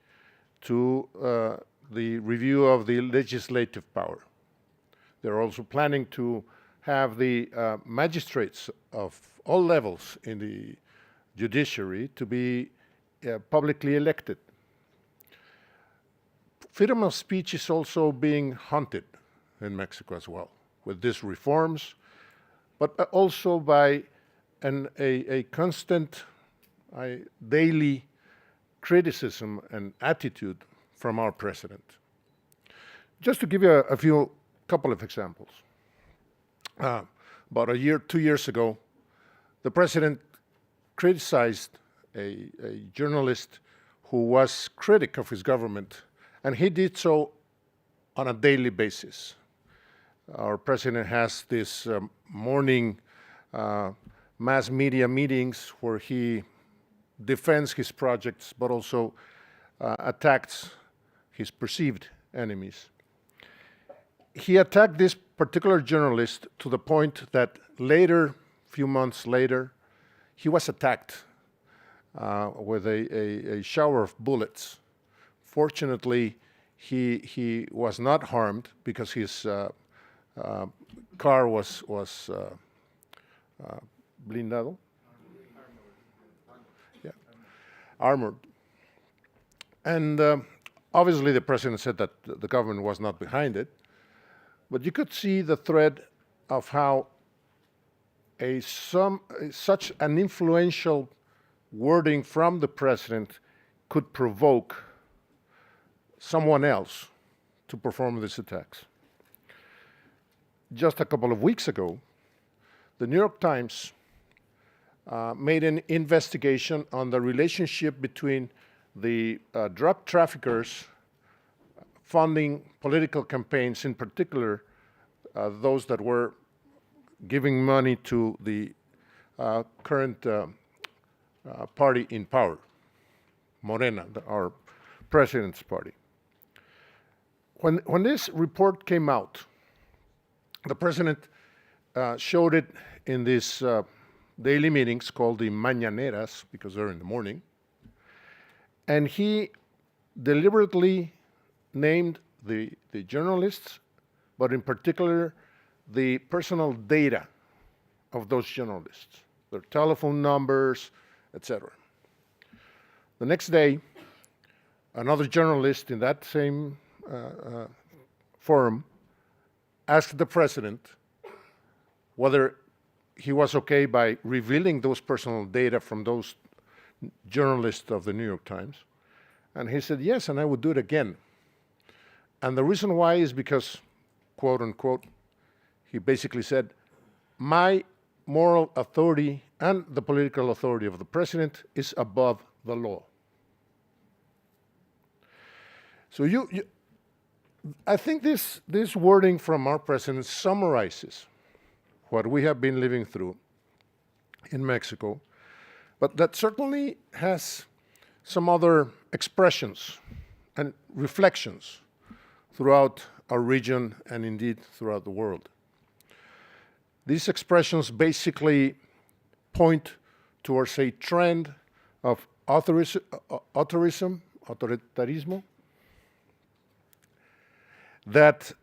to the review of the legislative power. They're also planning to have the magistrates of all levels in the judiciary to be publicly elected. Freedom of speech is also being hunted in Mexico as well with these reforms, but also by a constant daily criticism and attitude from our president. Just to give you a couple of examples. About 2 years ago, the president criticized a journalist who was critic of his government, and he did so on a daily basis. Our president has this morning mass media meetings where he defends his projects, but also attacks his perceived enemies. He attacked this particular journalist to the point that later, few months later, he was attacked with a shower of bullets. Fortunately, he was not harmed because his car was blindado? Yeah, armored. And obviously the president said that the government was not behind it, but you could see the thread of how such an influential wording from the president could provoke someone else to perform these attacks. Just a couple of weeks ago, the New York Times made an investigation on the relationship between the drug traffickers funding political campaigns, in particular those that were giving money to the current party in power, Morena, our president's party. When this report came out, the president showed it in these daily meetings called the mañaneras, because they're in the morning, and he deliberately named the journalists, but in particular the personal data of those journalists, their telephone numbers, etc. The next day, another journalist in that same forum asked the president whether he was okay by revealing those personal data from those journalists of the New York Times. And he said, yes, and I would do it again. And the reason why is because, quote unquote, he basically said, my moral authority and the political authority of the president is above the law. So I think this wording from our president summarizes what we have been living through in Mexico, but that certainly has some other expressions and reflections throughout our region and indeed throughout the world. These expressions basically point towards a trend of autoritarismo, that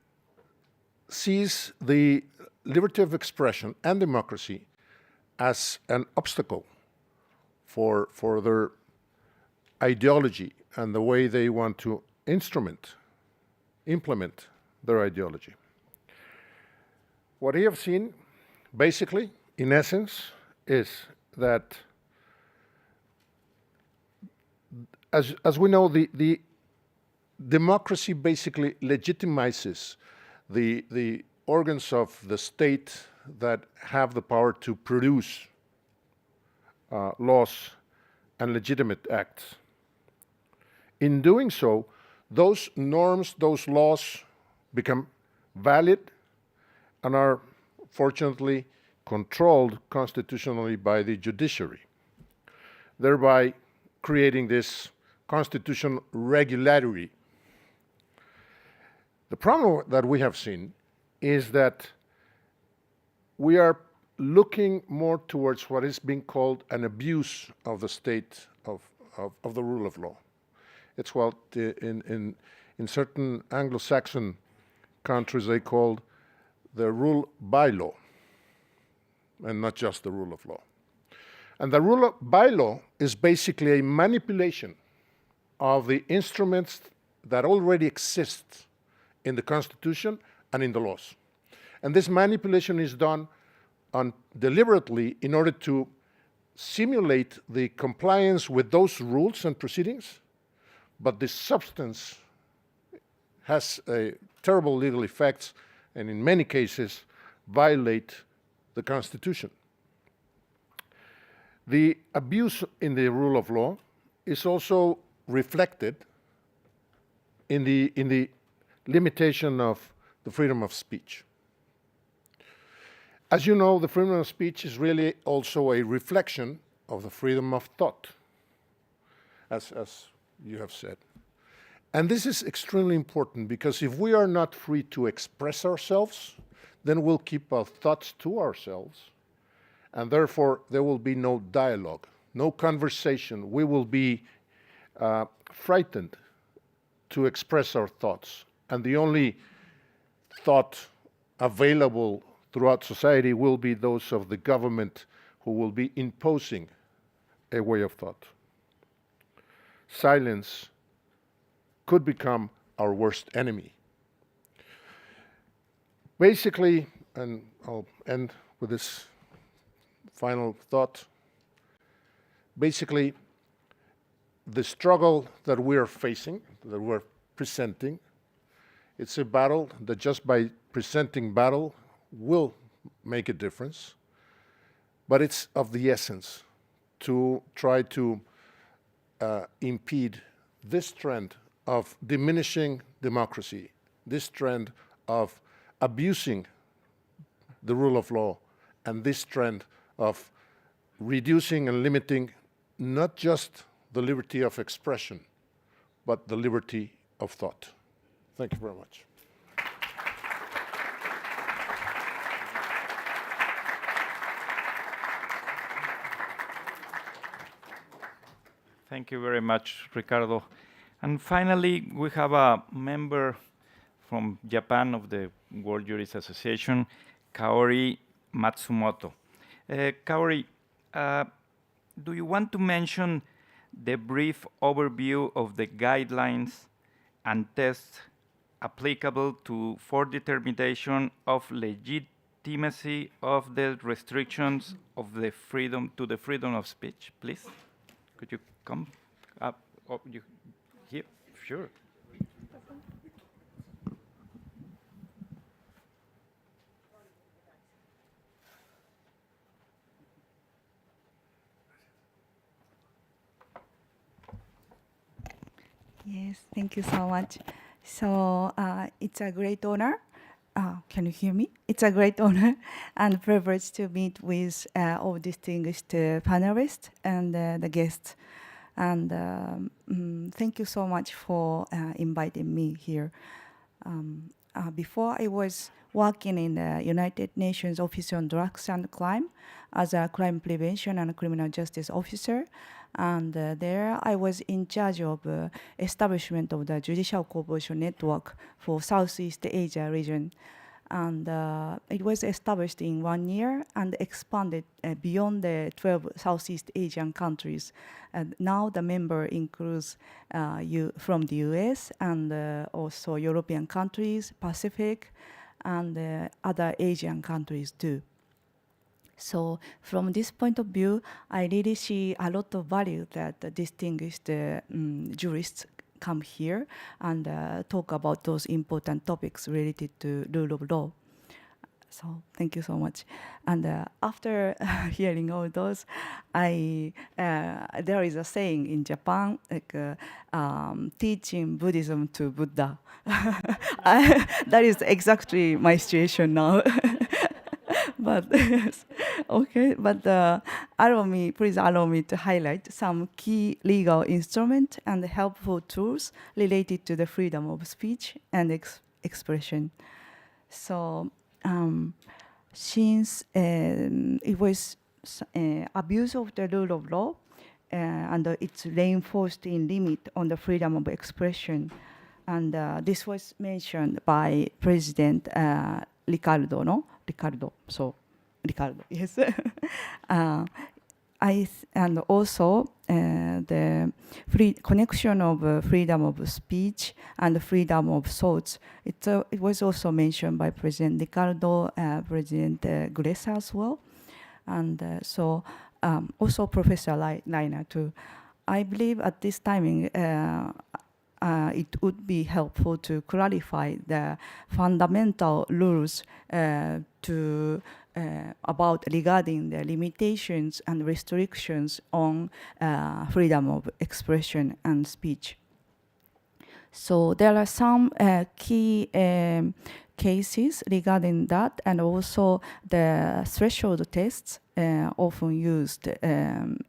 sees the liberty of expression and democracy as an obstacle for their ideology and the way they want to implement their ideology. What we have seen, basically, in essence, is that, as we know, the democracy basically legitimizes the organs of the state that have the power to produce laws and legitimate acts. In doing so, those norms, those laws become valid and are fortunately controlled constitutionally by the judiciary, thereby creating this constitutional regularity. The problem that we have seen is that we are looking more towards what is being called an abuse of the state of the rule of law. It's what in certain Anglo-Saxon countries they called the rule by law, and not just the rule of law. And the rule by law is basically a manipulation of the instruments that already exist in the Constitution and in the laws. And this manipulation is done deliberately in order to simulate the compliance with those rules and proceedings, but the substance has terrible legal effects and in many cases violate the Constitution. The abuse in the rule of law is also reflected in the limitation of the freedom of speech. As you know, the freedom of speech is really also a reflection of the freedom of thought, as you have said. And this is extremely important because if we are not free to express ourselves, then we'll keep our thoughts to ourselves, and therefore there will be no dialogue, no conversation. We will be frightened to express our thoughts, and the only thought available throughout society will be those of the government who will be imposing a way of thought. Silence could become our worst enemy. Basically, and I'll end with this final thought, basically, the struggle that we are facing, that we're presenting, it's a battle that just by presenting battle will make a difference, but it's of the essence to try to impede this trend of diminishing democracy, this trend of abusing the rule of law, and this trend of reducing and limiting not just the liberty of expression, but the liberty of thought. Thank you very much. Thank you very much, Ricardo. And finally, we have a member from Japan of the Word Jurist Association, Kaori Matsumoto. Kaori, do you want to mention the brief overview of the guidelines and tests applicable for determination of legitimacy of the restrictions of the freedom of speech, please? Could you come up? Oh, you here? Sure. Yes, thank you so much. So it's a great honor. Can you hear me? It's a great honor and privilege to meet with all distinguished panelists and the guests. And thank you so much for inviting me here. Before I was working in the United Nations Office on Drugs and Crime as a crime prevention and criminal justice officer. And there I was in charge of establishment of the Judicial Cooperation Network for Southeast Asia region. And it was established in 1 year and expanded beyond the 12 Southeast Asian countries. And now the member includes from the US and also European countries, Pacific, and other Asian countries too. So from this point of view, I really see a lot of value that the distinguished jurists come here and talk about those important topics related to rule of law. So thank you so much. And after hearing all those, there is a saying in Japan, like teaching Buddhism to Buddha. That is exactly my situation now. But okay, but please allow me to highlight some key legal instruments and helpful tools related to the freedom of speech and expression. So, since it was abuse of the rule of law, and it's reinforced in limit on the freedom of expression, and this was mentioned by President Ricardo, no? Ricardo, yes. And also the connection of freedom of speech and freedom of thoughts. It was also mentioned by President Ricardo, President Gresa as well, and also Professor Dina too. I believe at this timing it would be helpful to clarify the fundamental rules about regarding the limitations and restrictions on freedom of expression and speech. So there are some key cases regarding that, and also the threshold tests often used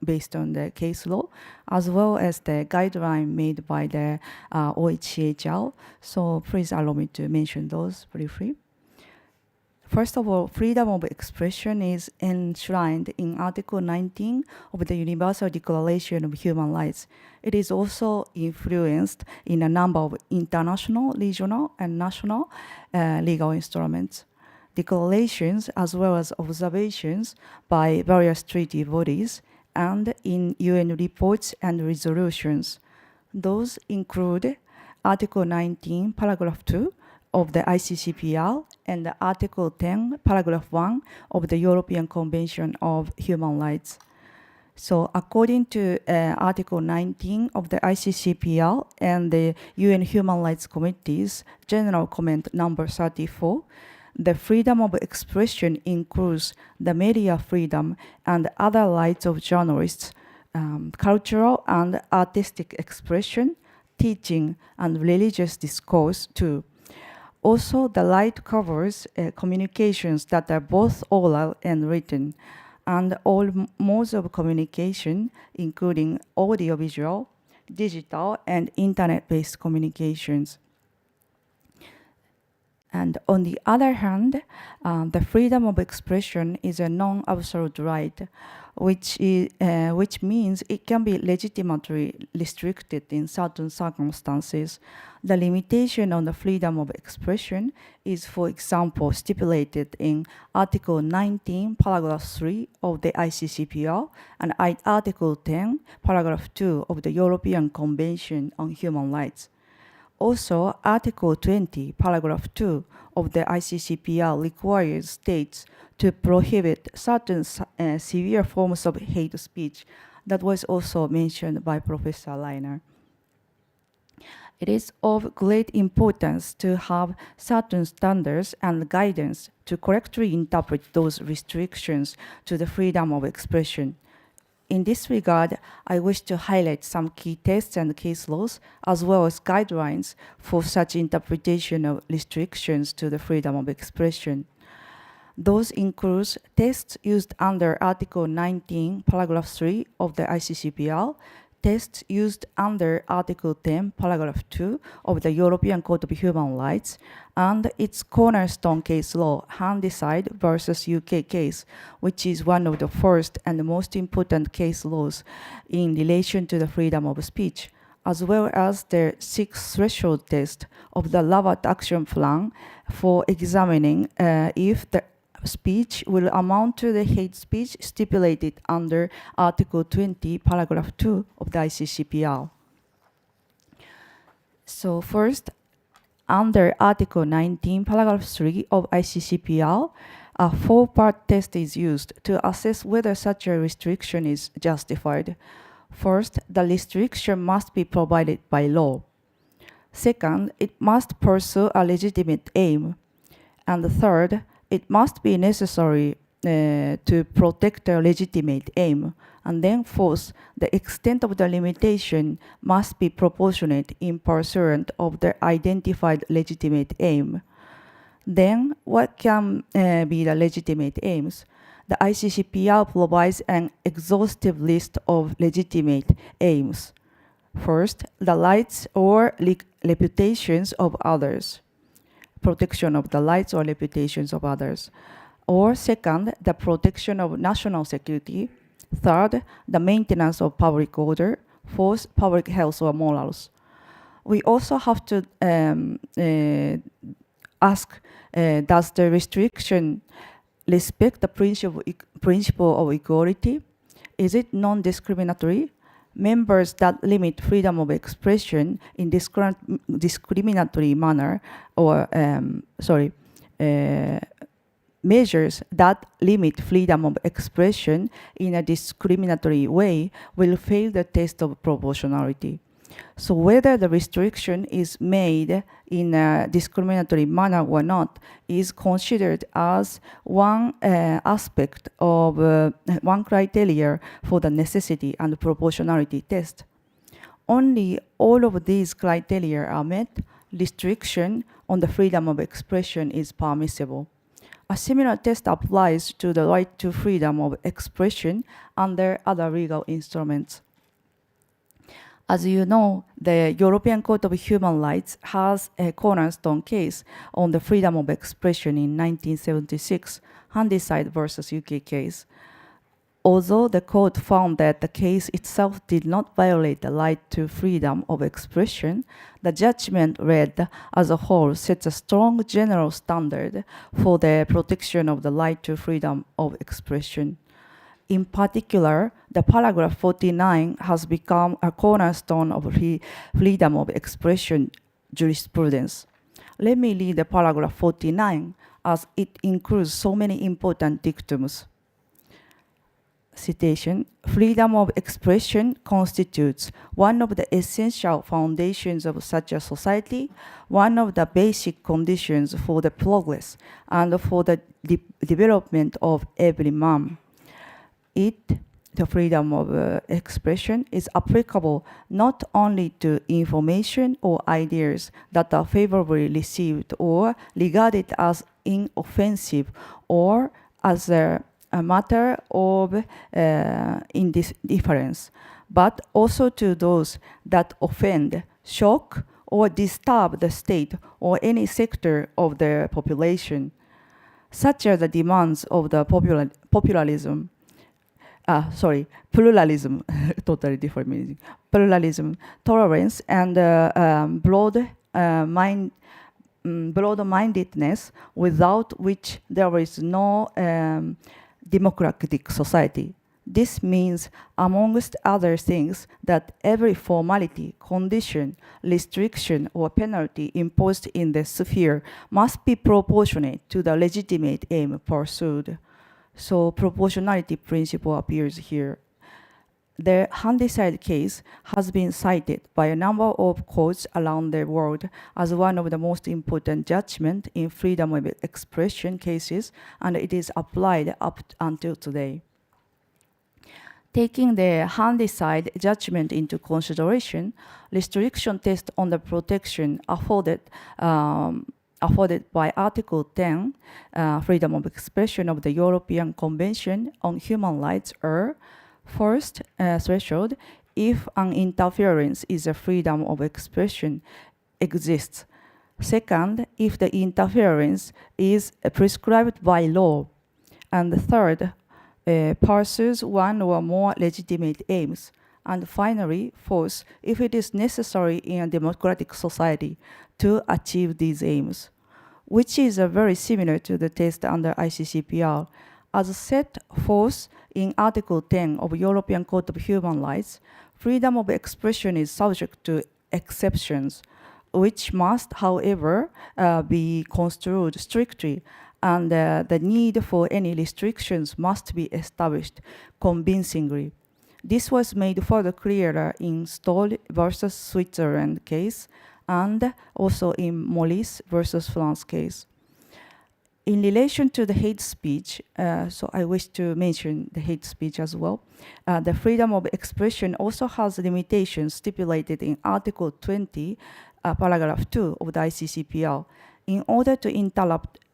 based on the case law, as well as the guideline made by the WJA. So please allow me to mention those briefly. First of all, freedom of expression is enshrined in Article 19 of the Universal Declaration of Human Rights. It is also influenced in a number of international, regional, and national legal instruments, declarations, as well as observations by various treaty bodies, and in UN reports and resolutions. Those include Article 19, Paragraph 2, of the ICCPR and the Article 10, Paragraph 1 of the European Convention of Human Rights. So according to Article 19 of the ICCPR and the UN Human Rights Committee's General Comment number 34, the freedom of expression includes the media freedom and other rights of journalists, cultural and artistic expression, teaching, and religious discourse too. Also, the right covers communications that are both oral and written, and all modes of communication, including audiovisual, digital, and internet-based communications. And on the other hand, the freedom of expression is a non-absolute right, which means it can be legitimately restricted in certain circumstances. The limitation on the freedom of expression is, for example, stipulated in Article 19, Paragraph 3 of the ICCPR and Article 10, Paragraph 2 of the European Convention on Human Rights. Also, Article 20, Paragraph 2 of the ICCPR requires states to prohibit certain severe forms of hate speech. That was also mentioned by Professor Leiner. It is of great importance to have certain standards and guidance to correctly interpret those restrictions to the freedom of expression. In this regard, I wish to highlight some key tests and case laws, as well as guidelines for such interpretation of restrictions to the freedom of expression. Those include tests used under Article 19, Paragraph 3 of the ICCPR, tests used under Article 10, Paragraph 2 of the European Court of Human Rights, and its cornerstone case law, Handicide versus UK case, which is one of the first and the most important case laws in relation to the freedom of speech, as well as the sixth threshold test of the Lavert Action Plan for examining if the speech will amount to the hate speech stipulated under Article 20, Paragraph 2 of the ICCPR. So first, under Article 19, Paragraph 3 of ICCPR, a four-part test is used to assess whether such a restriction is justified. First, the restriction must be provided by law. Second, it must pursue a legitimate aim. And third, it must be necessary to protect a legitimate aim. And then fourth, the extent of the limitation must be proportionate in pursuit of the identified legitimate aim. Then, what can be the legitimate aims? The ICCPR provides an exhaustive list of legitimate aims. First, the rights or reputations of others. Protection of the rights or reputations of others. Or second, the protection of national security. Third, the maintenance of public order. Fourth, public health or morals. We also have to ask, does the restriction respect the principle of equality? Is it non-discriminatory? Members that limit freedom of expression in discriminatory manner, or measures that limit freedom of expression in a discriminatory way will fail the test of proportionality. So whether the restriction is made in a discriminatory manner or not is considered as one aspect of one criteria for the necessity and proportionality test. only all of these criteria are met, restriction on the freedom of expression is permissible. A similar test applies to the right to freedom of expression under other legal instruments. As you know, the European Court of Human Rights has a cornerstone case on the freedom of expression in 1976, Handyside versus UK case. Although the court found that the case itself did not violate the right to freedom of expression, the judgment read as a whole sets a strong general standard for the protection of the right to freedom of expression. In particular, the paragraph 49 has become a cornerstone of freedom of expression jurisprudence. Let me read the paragraph 49 as it includes so many important dictums. Citation, freedom of expression constitutes one of the essential foundations of such a society, one of the basic conditions for the progress and for the development of every man. The freedom of expression is applicable not only to information or ideas that are favorably received or regarded as inoffensive or as a matter of indifference, but also to those that offend, shock, or disturb the state or any sector of the population, such as the demands of the pluralism, totally different meaning, pluralism, tolerance, and broad-mindedness, without which there is no democratic society. This means, amongst other things, that every formality, condition, restriction, or penalty imposed in the sphere must be proportionate to the legitimate aim pursued. So proportionality principle appears here. The Handyside case has been cited by a number of courts around the world as one of the most important judgments in freedom of expression cases, and it is applied up until today. Taking the Handyside judgment into consideration, restriction test on the protection afforded by Article 10, freedom of expression of the European Convention on Human Rights are: first, threshold, if an interference is a freedom of expression exists. Second, if the interference is prescribed by law. And third, pursues one or more legitimate aims. And finally, fourth, if it is necessary in a democratic society to achieve these aims, which is very similar to the test under ICCPR. As set forth in Article 10 of European Court of Human Rights, freedom of expression is subject to exceptions, which must, however, be construed strictly, and the need for any restrictions must be established convincingly. This was made further clearer in Stoll versus Switzerland case, and also in Maurice versus France case. In relation to the hate speech, so I wish to mention the hate speech as well. The freedom of expression also has limitations stipulated in Article 20, paragraph 2 of the ICCPR. In order to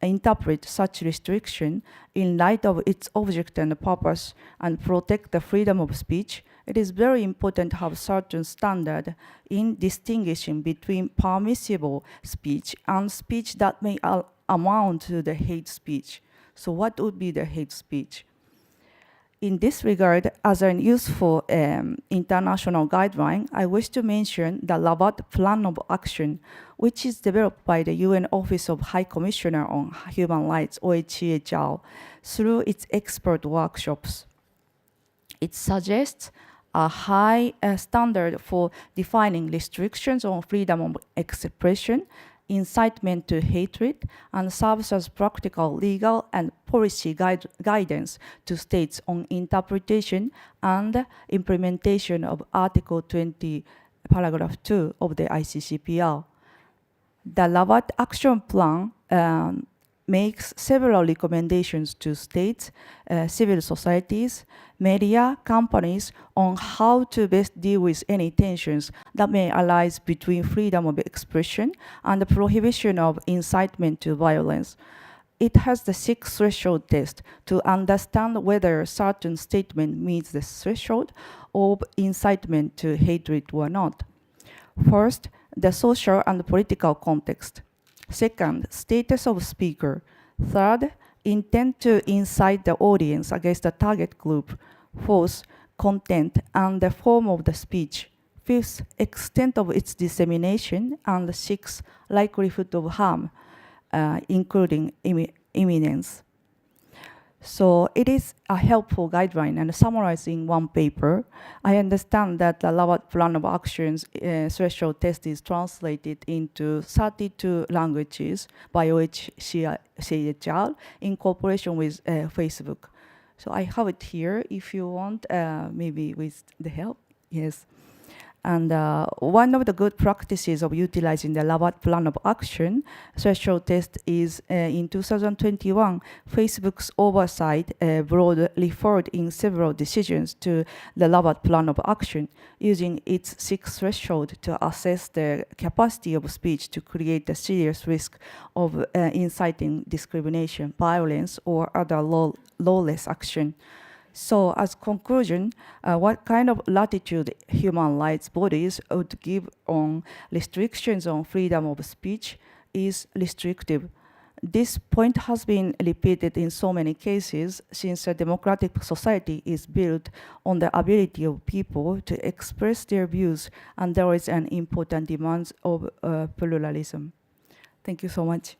interpret such restriction in light of its object and purpose and protect the freedom of speech, it is very important to have certain standard in distinguishing between permissible speech and speech that may amount to the hate speech. So what would be the hate speech? In this regard, as a useful international guideline, I wish to mention the Rabat Plan of Action, which is developed by the UN Office of High Commissioner on Human Rights, WJA, through its expert workshops. It suggests a high standard for defining restrictions on freedom of expression, incitement to hatred, and serves as practical legal and policy guidance to states on interpretation and implementation of Article 20, paragraph 2 of the ICCPR. The Rabat Action Plan makes several recommendations to states, civil societies, media, companies on how to best deal with any tensions that may arise between freedom of expression and the prohibition of incitement to violence. It has the 6 threshold test to understand whether a certain statement meets the threshold of incitement to hatred or not. First, the social and political context. Second, status of speaker. Third, intent to incite the audience against the target group. Fourth, content and the form of the speech. Fifth, extent of its dissemination. And sixth, likelihood of harm, including imminence. So it is a helpful guideline and summarized in one paper. I understand that the Lavard Plan of Actions threshold test is translated into 32 languages by OHCHR in cooperation with Facebook. So I have it here if you want, maybe with the help. Yes. And one of the good practices of utilizing the Lavard Plan of Action threshold test is in 2021, Facebook's oversight board referred in several decisions to the Lavard Plan of Action, using its 6 threshold to assess the capacity of speech to create a serious risk of inciting discrimination, violence, or other lawless action. So as conclusion, what kind of latitude human rights bodies would give on restrictions on freedom of speech is restrictive. This point has been repeated in so many cases since a democratic society is built on the ability of people to express their views, and there is an important demand of pluralism. Thank you so much.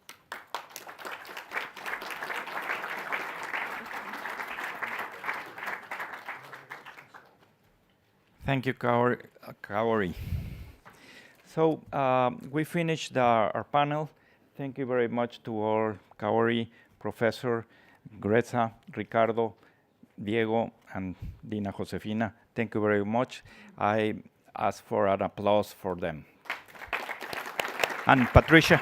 Thank you, Kaori. So we finished our panel. Thank you very much to all, Kaori, Professor, Gresa, Ricardo, Diego, and Dina, Josefina. Thank you very much. I ask for an applause for them. And Patricia.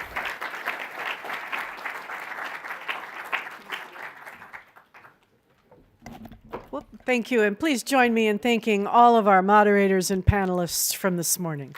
Well, thank you, and please join me in thanking all of our moderators and panelists from this morning.